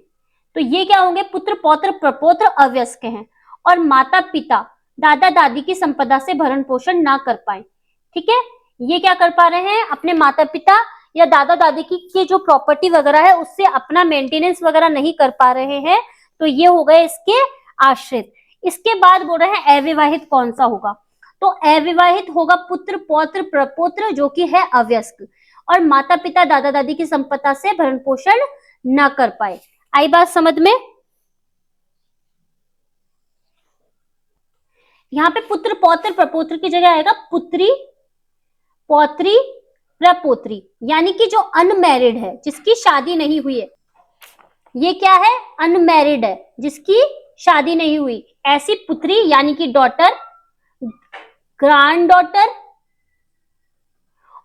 तो ये क्या होंगे, पुत्र, पौत्र, प्रपौत्र, अवयस्क हैं। और माता पिता, दादा दादी की संपदा से भरण पोषण ना कर पाए, ठीक है, ये क्या कर पा रहे हैं, अपने माता पिता या दादा दादी की जो प्रॉपर्टी वगैरह है उससे अपना मेंटेनेंस वगैरह नहीं कर पा रहे हैं, तो ये हो गए इसके आश्रित। इसके बाद बोल रहे हैं अविवाहित कौन सा होगा, तो अविवाहित होगा पुत्र, पौत्र, प्रपौत्र जो कि है अवयस्क, और माता पिता दादा दादी की संपदा से भरण पोषण न कर पाए। आई बात समझ में। यहाँ पे पुत्र, पौत्र, प्रपौत्र की जगह आएगा पुत्री, पौत्री, प्रपौत्री, यानी कि जो अनमैरिड है, जिसकी शादी नहीं हुई है, ये क्या है, अनमैरिड है, जिसकी शादी नहीं हुई, ऐसी पुत्री यानी कि डॉटर, ग्रैंड डॉटर,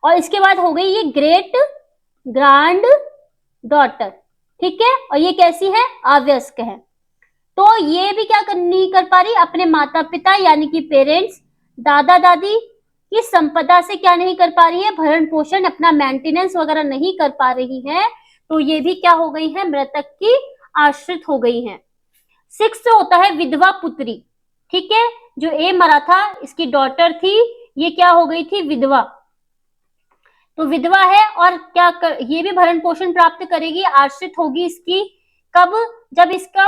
और इसके बाद हो गई ये ग्रेट ग्रैंड डॉटर, ठीक है, और ये कैसी है, अवयस्क है। तो ये भी क्या नहीं कर पा रही, अपने माता पिता यानी कि पेरेंट्स, दादा दादी की संपदा से क्या नहीं कर पा रही है, भरण पोषण, अपना मेंटेनेंस वगैरह नहीं कर पा रही है, तो ये भी क्या हो गई है, मृतक की आश्रित हो गई है। 6 होता है विधवा पुत्री, ठीक है, जो ए मरा था इसकी डॉटर थी, ये क्या हो गई थी, विधवा, तो विधवा है, और क्या ये भी भरण पोषण प्राप्त करेगी, आश्रित होगी इसकी, कब, जब इसका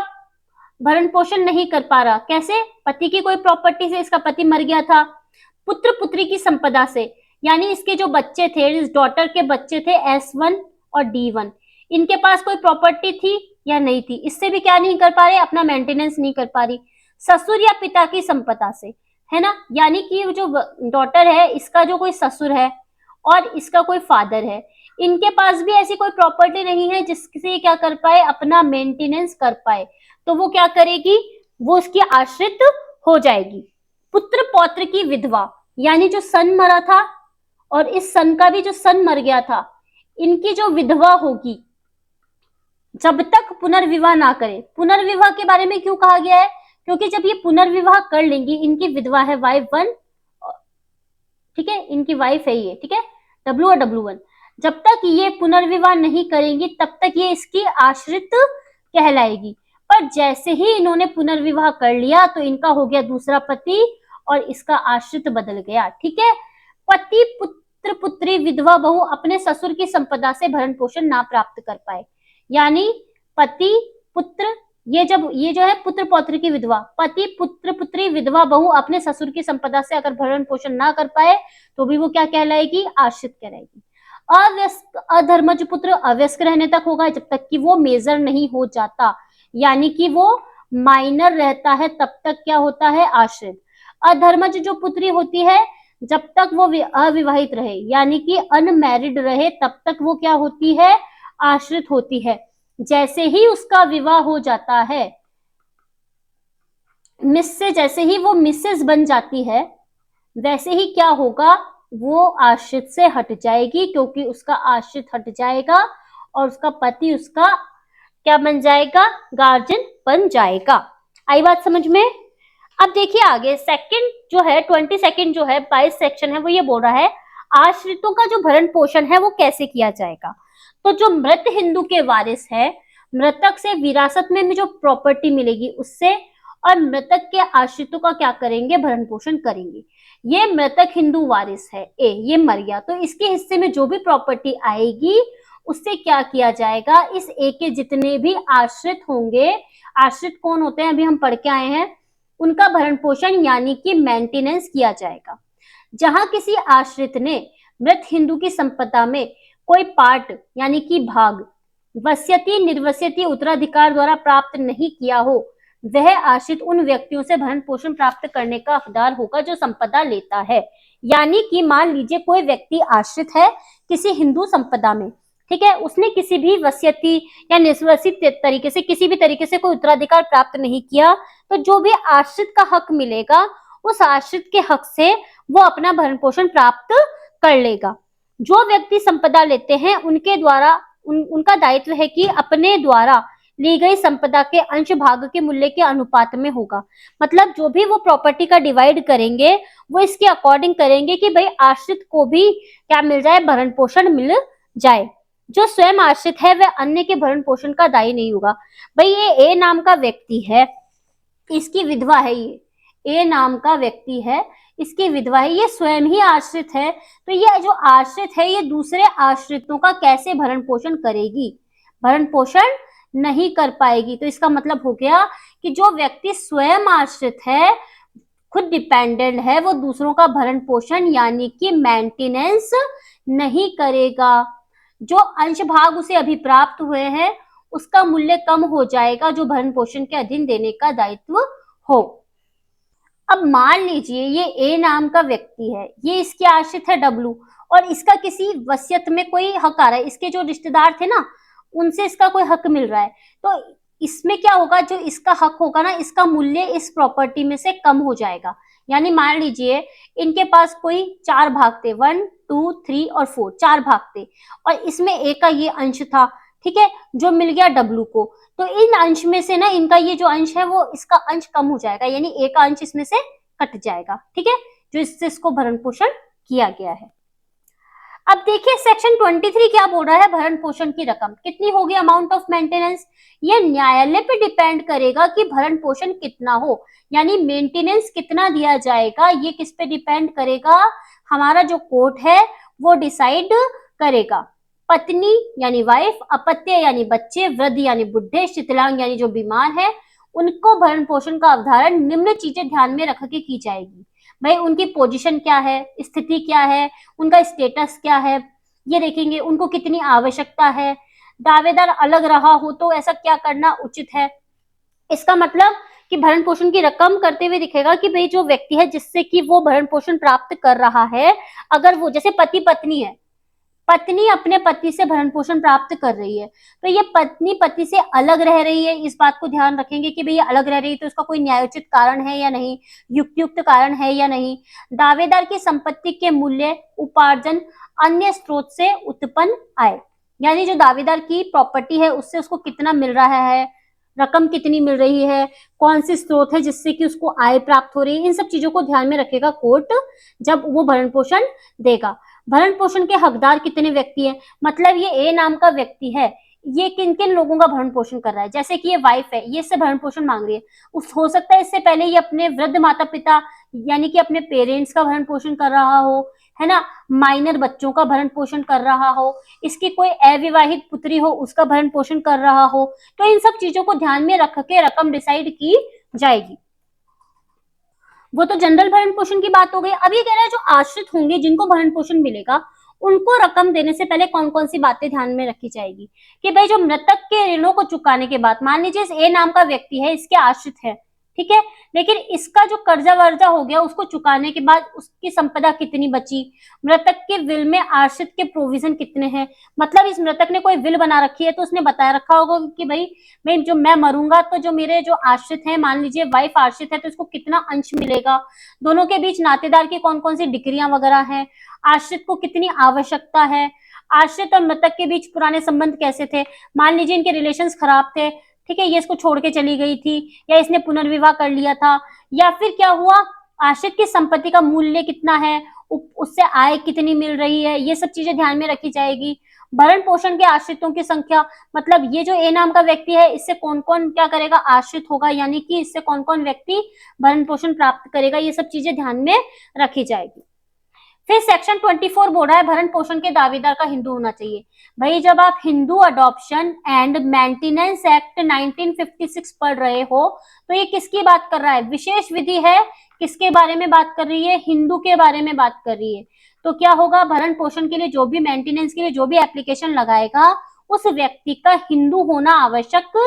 भरण पोषण नहीं कर पा रहा। कैसे? पति की कोई प्रॉपर्टी से, इसका पति मर गया था। पुत्र पुत्री की संपदा से, यानी इसके जो बच्चे थे, इस डॉटर के बच्चे थे S1 और D1, इनके पास कोई प्रॉपर्टी थी या नहीं थी, इससे भी क्या नहीं कर पा रहे, अपना मेंटेनेंस नहीं कर पा रही। ससुर या पिता की संपदा से, है ना, यानी कि जो डॉटर है, इसका जो कोई ससुर है और इसका कोई फादर है, इनके पास भी ऐसी कोई प्रॉपर्टी नहीं है जिससे क्या कर पाए, अपना मेंटेनेंस कर पाए, तो वो क्या करेगी, वो उसकी आश्रित हो जाएगी। पुत्र पौत्र की विधवा, यानी जो सन मरा था और इस सन का भी जो सन मर गया था, इनकी जो विधवा होगी, जब तक पुनर्विवाह ना करे। पुनर्विवाह के बारे में क्यों कहा गया है, क्योंकि जब ये पुनर्विवाह कर लेंगी, इनकी विधवा है Y1, ठीक है, इनकी वाइफ है ये, ठीक है, W और W1, जब तक ये पुनर्विवाह नहीं करेंगी तब तक ये इसकी आश्रित कहलाएगी। पर जैसे ही इन्होंने पुनर्विवाह कर लिया तो इनका हो गया दूसरा पति और इसका आश्रित बदल गया, ठीक है। पति पुत्र पुत्री विधवा बहु अपने ससुर की संपदा से भरण पोषण ना प्राप्त कर पाए, यानी पति पुत्र, ये जो है पुत्र पौत्र की विधवा, पति पुत्र पुत्री विधवा बहु अपने ससुर की संपदा से अगर भरण पोषण ना कर पाए तो भी वो क्या कहलाएगी, आश्रित कहलाएगी। अव्यस्क अधर्मज पुत्र अव्यस्क रहने तक होगा, जब तक कि वो मेजर नहीं हो जाता, यानी कि वो माइनर रहता है तब तक क्या होता है, आश्रित। अधर्मज जो पुत्री होती है, जब तक वो अविवाहित रहे, यानी कि अनमैरिड रहे, तब तक वो क्या होती है, आश्रित होती है। जैसे ही उसका विवाह हो जाता है, मिस से जैसे ही वो मिसेस बन जाती है, वैसे ही क्या होगा, वो आश्रित से हट जाएगी, क्योंकि उसका आश्रित हट जाएगा और उसका पति उसका क्या बन जाएगा, गार्जियन बन जाएगा। आई बात समझ में? अब देखिए आगे सेकंड जो है 22 जो है 22 सेक्शन है, वो ये बोल रहा है आश्रितों का जो भरण पोषण है वो कैसे किया जाएगा। तो जो मृत हिंदू के वारिस है, मृतक से विरासत में जो प्रॉपर्टी मिलेगी उससे, और मृतक के आश्रितों का क्या करेंगे, भरण पोषण करेंगे। ये मृतक हिंदू वारिस है ए, ये मर गया, तो इसके हिस्से में जो भी प्रॉपर्टी आएगी उससे क्या किया जाएगा, इस ए के जितने भी आश्रित होंगे, आश्रित कौन होते हैं अभी हम पढ़ के आए हैं, उनका भरण पोषण यानी कि मेंटेनेंस किया जाएगा। जहां किसी आश्रित ने मृत हिंदू की संपदा में कोई पार्ट यानी कि भाग वस्यती निर्वस्यती उत्तराधिकार द्वारा प्राप्त नहीं किया हो, वह आश्रित उन व्यक्तियों से भरण पोषण प्राप्त करने का हकदार होगा जो संपदा लेता है। यानी कि मान लीजिए कोई व्यक्ति आश्रित है किसी हिंदू संपदा में, ठीक है, उसने किसी भी वस्यती या निस्वसित तरीके से, किसी भी तरीके से कोई उत्तराधिकार प्राप्त नहीं किया, तो जो भी आश्रित का हक मिलेगा उस आश्रित के हक से वो अपना भरण पोषण प्राप्त कर लेगा। जो व्यक्ति संपदा लेते हैं उनके द्वारा उनका दायित्व है कि अपने द्वारा ली गई संपदा के अंश भाग के मूल्य के अनुपात में होगा। मतलब जो भी वो प्रॉपर्टी का डिवाइड करेंगे वो इसके अकॉर्डिंग करेंगे कि भाई आश्रित को भी क्या मिल जाए, भरण पोषण मिल जाए। जो स्वयं आश्रित है वह अन्य के भरण पोषण का दायी नहीं होगा। भाई ये ए नाम का व्यक्ति है, इसकी विधवा है, ये ए नाम का व्यक्ति है, इसकी विधवा है, ये स्वयं ही आश्रित है, तो ये जो आश्रित है ये दूसरे आश्रितों का कैसे भरण पोषण करेगी, भरण पोषण नहीं कर पाएगी। तो इसका मतलब हो गया कि जो व्यक्ति स्वयं आश्रित है, खुद डिपेंडेंट है, वो दूसरों का भरण पोषण यानी कि मेंटेनेंस नहीं करेगा। जो अंश भाग उसे अभी प्राप्त हुए हैं उसका मूल्य कम हो जाएगा जो भरण पोषण के अधीन देने का दायित्व हो। अब मान लीजिए ये ए नाम का व्यक्ति है, ये इसके आश्रित है W, और इसका किसी वसियत में कोई हक आ रहा है, इसके जो रिश्तेदार थे ना उनसे इसका कोई हक मिल रहा है, तो इसमें क्या होगा, जो इसका हक होगा ना, इसका मूल्य इस प्रॉपर्टी में से कम हो जाएगा। यानी मान लीजिए इनके पास कोई 4 भाग थे, 1 2 3 और 4, 4 भाग थे, और इसमें ए का ये अंश था, ठीक है, जो मिल गया W को, तो इन अंश में से ना इनका ये जो अंश है वो इसका अंश कम हो जाएगा, यानी ए का अंश इसमें से कट जाएगा, ठीक है, जो इससे इसको भरण पोषण किया गया है। अब देखिए सेक्शन 23 क्या बोल रहा है, भरण पोषण की रकम कितनी होगी, अमाउंट ऑफ मेंटेनेंस, ये न्यायालय पे डिपेंड करेगा कि भरण पोषण कितना हो, यानी मेंटेनेंस कितना दिया जाएगा, ये किस पे डिपेंड करेगा, हमारा जो कोर्ट है वो डिसाइड करेगा। पत्नी यानी वाइफ, अपत्य यानी बच्चे, वृद्ध यानी बुढ़े, शिथिलांग यानी जो बीमार है, उनको भरण पोषण का अवधारण निम्न चीजें ध्यान में रख के की जाएगी। भाई उनकी पोजीशन क्या है, स्थिति क्या है, उनका स्टेटस क्या है, ये देखेंगे। उनको कितनी आवश्यकता है, दावेदार अलग रहा हो तो ऐसा क्या करना उचित है। इसका मतलब कि भरण पोषण की रकम करते हुए दिखेगा कि भाई जो व्यक्ति है जिससे कि वो भरण पोषण प्राप्त कर रहा है, अगर वो जैसे पति पत्नी है, पत्नी अपने पति से भरण पोषण प्राप्त कर रही है, तो ये पत्नी पति से अलग रह रही है, इस बात को ध्यान रखेंगे कि भाई ये अलग रह रही है तो इसका कोई न्यायोचित कारण है या नहीं, युक्त कारण है या नहीं। दावेदार की संपत्ति के मूल्य उपार्जन अन्य स्रोत से उत्पन्न आए, यानी जो दावेदार की प्रॉपर्टी है उससे उसको कितना मिल रहा है, रकम कितनी मिल रही है, कौन सी स्रोत है जिससे कि उसको आय प्राप्त हो रही है, इन सब चीजों को ध्यान में रखेगा कोर्ट जब वो भरण पोषण देगा। भरण पोषण के हकदार कितने व्यक्ति हैं, मतलब ये ए नाम का व्यक्ति है, ये किन किन लोगों का भरण पोषण कर रहा है। जैसे कि ये वाइफ है, ये इससे भरण पोषण मांग रही है, उस हो सकता है इससे पहले ये अपने वृद्ध माता पिता यानी कि अपने पेरेंट्स का भरण पोषण कर रहा हो, है ना, माइनर बच्चों का भरण पोषण कर रहा हो, इसकी कोई अविवाहित पुत्री हो उसका भरण पोषण कर रहा हो, तो इन सब चीजों को ध्यान में रख के रकम डिसाइड की जाएगी। वो तो जनरल भरण पोषण की बात हो गई। अब ये कह रहा है जो आश्रित होंगे जिनको भरण पोषण मिलेगा उनको रकम देने से पहले कौन कौन सी बातें ध्यान में रखी जाएगी कि भाई जो मृतक के ऋणों को चुकाने के बाद, मान लीजिए इस ए नाम का व्यक्ति है, इसके आश्रित है, ठीक है, लेकिन इसका जो कर्जा वर्जा हो गया उसको चुकाने के बाद उसकी संपदा कितनी बची, मृतक के विल में आश्रित के प्रोविजन कितने हैं, मतलब इस मृतक ने कोई विल बना रखी है तो उसने बताया रखा होगा कि भाई जो मैं मरूंगा तो जो मेरे जो आश्रित हैं, मान लीजिए वाइफ आश्रित है तो इसको कितना अंश मिलेगा, दोनों के बीच नातेदार की कौन कौन सी डिग्रियां वगैरह हैं, आश्रित को कितनी आवश्यकता है, आश्रित और मृतक के बीच पुराने संबंध कैसे थे, मान लीजिए इनके रिलेशंस खराब थे, ठीक है, ये इसको छोड़ के चली गई थी या इसने पुनर्विवाह कर लिया था, या फिर क्या हुआ, आश्रित की संपत्ति का मूल्य कितना है, उससे आय कितनी मिल रही है, ये सब चीजें ध्यान में रखी जाएगी। भरण पोषण के आश्रितों की संख्या, मतलब ये जो ए नाम का व्यक्ति है इससे कौन कौन क्या करेगा, आश्रित होगा, यानी कि इससे कौन कौन व्यक्ति भरण पोषण प्राप्त करेगा, ये सब चीजें ध्यान में रखी जाएगी। फिर सेक्शन 24 बोल रहा है भरण पोषण के दावेदार का हिंदू होना चाहिए। भाई जब आप Hindu adoption and maintenance act 1956 पढ़ रहे हो तो ये किसकी बात कर रहा है, विशेष विधि है, किसके बारे में बात कर रही है, हिंदू के बारे में बात कर रही है। तो क्या होगा, भरण पोषण के लिए जो भी मेंटेनेंस के लिए जो भी एप्लीकेशन लगाएगा उस व्यक्ति का हिंदू होना आवश्यक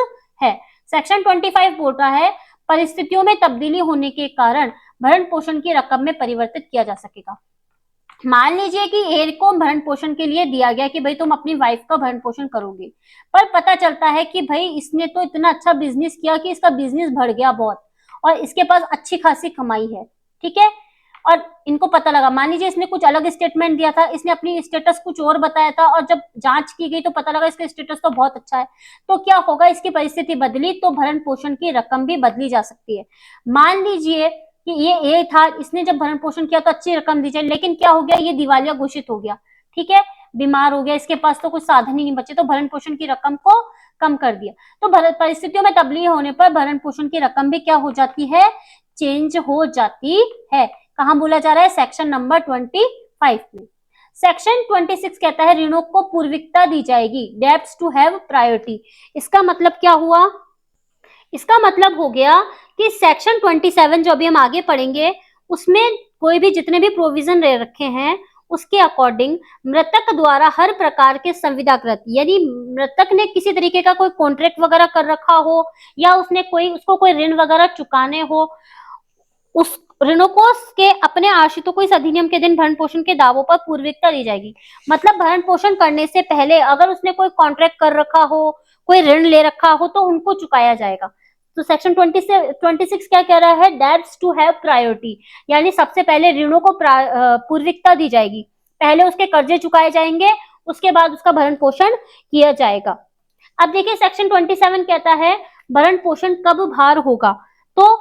है। सेक्शन 25 बोल रहा है परिस्थितियों में तब्दीली होने के कारण भरण पोषण की रकम में परिवर्तित किया जा सकेगा। मान लीजिए कि ए को भरण पोषण के लिए दिया गया कि भाई तुम अपनी वाइफ का भरण पोषण करोगे, पर पता चलता है कि भाई इसने तो इतना अच्छा बिजनेस किया कि इसका बिजनेस बढ़ गया बहुत और इसके पास अच्छी खासी कमाई है, ठीक है, और इनको पता लगा, मान लीजिए इसने कुछ अलग स्टेटमेंट दिया था, इसने अपनी स्टेटस कुछ और बताया था और जब जांच की गई तो पता लगा इसका स्टेटस तो बहुत अच्छा है, तो क्या होगा, इसकी परिस्थिति बदली तो भरण पोषण की रकम भी बदली जा सकती है। मान लीजिए कि ये ए था, इसने जब भरण पोषण किया तो अच्छी रकम दी जाए, लेकिन क्या हो गया, ये दिवालिया घोषित हो गया, ठीक है, बीमार हो गया, इसके पास तो कुछ साधन ही नहीं बचे, तो भरण पोषण की रकम को कम कर दिया। तो परिस्थितियों में तब्दीली होने पर भरण पोषण की रकम भी क्या हो जाती है, चेंज हो जाती है। कहां बोला जा रहा है, सेक्शन नंबर 25 में। सेक्शन 26 कहता है ऋणों को पूर्विकता दी जाएगी, डेब्ट्स टू हैव प्रायोरिटी। इसका मतलब क्या हुआ, इसका मतलब हो गया कि सेक्शन 27 जो अभी हम आगे पढ़ेंगे उसमें कोई भी जितने भी प्रोविजन रह रखे हैं उसके अकॉर्डिंग मृतक द्वारा हर प्रकार के संविदाकृत, यानी मृतक ने किसी तरीके का कोई कॉन्ट्रैक्ट वगैरह कर रखा हो या उसने उसको कोई ऋण वगैरह चुकाने हो, उस ऋणों को के अपने आश्रितों को इस अधिनियम के दिन भरण पोषण के दावों पर पूर्विकता दी जाएगी। मतलब भरण पोषण करने से पहले अगर उसने कोई कॉन्ट्रैक्ट कर रखा हो, कोई ऋण ले रखा हो तो उनको चुकाया जाएगा। तो सेक्शन 26 क्या कह रहा है, डेब्ट्स टू हैव प्रायोरिटी, यानी सबसे पहले ऋणों को पूर्विकता दी जाएगी, पहले उसके कर्जे चुकाए जाएंगे, उसके बाद उसका भरण पोषण किया जाएगा। अब देखिए सेक्शन 27 कहता है भरण पोषण कब भार होगा, तो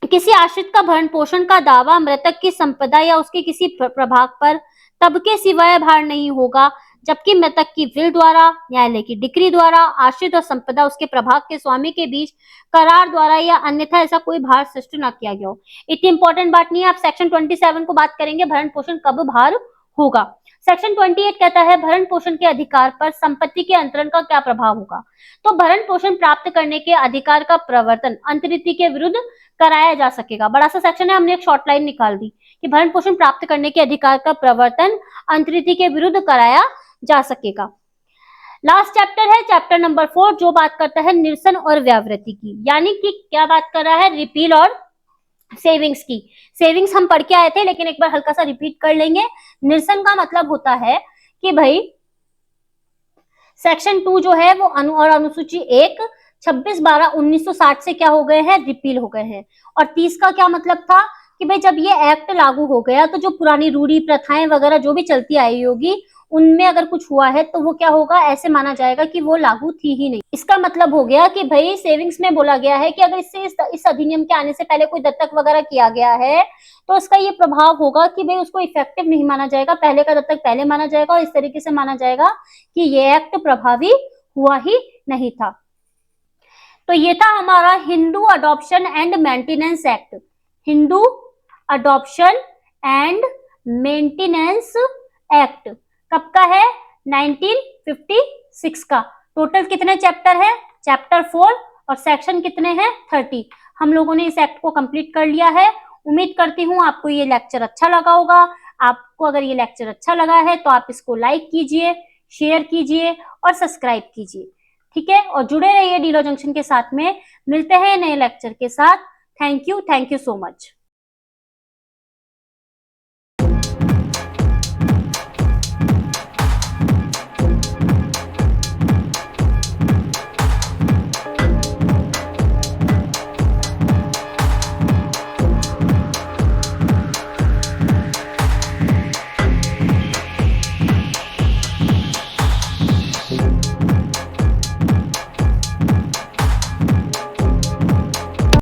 किसी आश्रित का भरण पोषण का दावा मृतक की संपदा या उसके किसी प्रभाग पर तब के सिवाय भार नहीं होगा जबकि मृतक की विल द्वारा, न्यायालय की डिक्री द्वारा, आश्रित और संपदा उसके प्रभाग के स्वामी के बीच करार द्वारा या अन्यथा ऐसा कोई भार सृष्टि न किया गया हो। इतनी इंपॉर्टेंट बात नहीं है, आप सेक्शन 27 को बात करेंगे भरण पोषण कब भार होगा। सेक्शन 28 कहता है भरण पोषण के अधिकार पर संपत्ति के अंतरण का क्या प्रभाव होगा। तो भरण पोषण प्राप्त करने के अधिकार का प्रवर्तन अंतरीति के विरुद्ध कराया जा सकेगा। बड़ा सा सेक्शन है, हमने एक शॉर्ट लाइन निकाल दी कि भरण पोषण प्राप्त करने के अधिकार का प्रवर्तन अंतरीति के विरुद्ध कराया जा सकेगा। लास्ट चैप्टर है चैप्टर नंबर 4, जो बात करता है निरसन और व्यावृत्ति की, यानी कि क्या बात कर रहा है, रिपील और सेविंग्स की। सेविंग्स हम पढ़ के आए थे, लेकिन एक बार हल्का सा रिपीट कर लेंगे। निरसन का मतलब होता है कि भाई सेक्शन 2 जो है वो अनुसूची 1 26/12/1960 से क्या हो गए हैं, रिपील हो गए हैं। और 30 का क्या मतलब था कि भाई जब ये एक्ट लागू हो गया तो जो पुरानी रूढ़ी प्रथाएं वगैरह जो भी चलती आई होगी उनमें अगर कुछ हुआ है तो वो क्या होगा, ऐसे माना जाएगा कि वो लागू थी ही नहीं। इसका मतलब हो गया कि भाई सेविंग्स में बोला गया है कि अगर इस अधिनियम के आने से पहले कोई दत्तक वगैरह किया गया है तो इसका ये प्रभाव होगा कि भाई उसको इफेक्टिव नहीं माना जाएगा, पहले का दत्तक पहले माना जाएगा और इस तरीके से माना जाएगा कि ये एक्ट प्रभावी हुआ ही नहीं था। तो ये था हमारा Hindu adoption and maintenance act. Hindu adoption and maintenance act कब का है, 1956 का। टोटल कितने चैप्टर है, चैप्टर 4, और सेक्शन कितने हैं, 30। हम लोगों ने इस एक्ट को कंप्लीट कर लिया है। उम्मीद करती हूँ आपको ये लेक्चर अच्छा लगा होगा। आपको अगर ये लेक्चर अच्छा लगा है तो आप इसको लाइक कीजिए, शेयर कीजिए और सब्सक्राइब कीजिए, ठीक है। और जुड़े रहिए डीलो जंक्शन के साथ में। मिलते हैं नए लेक्चर के साथ। Thank you so much.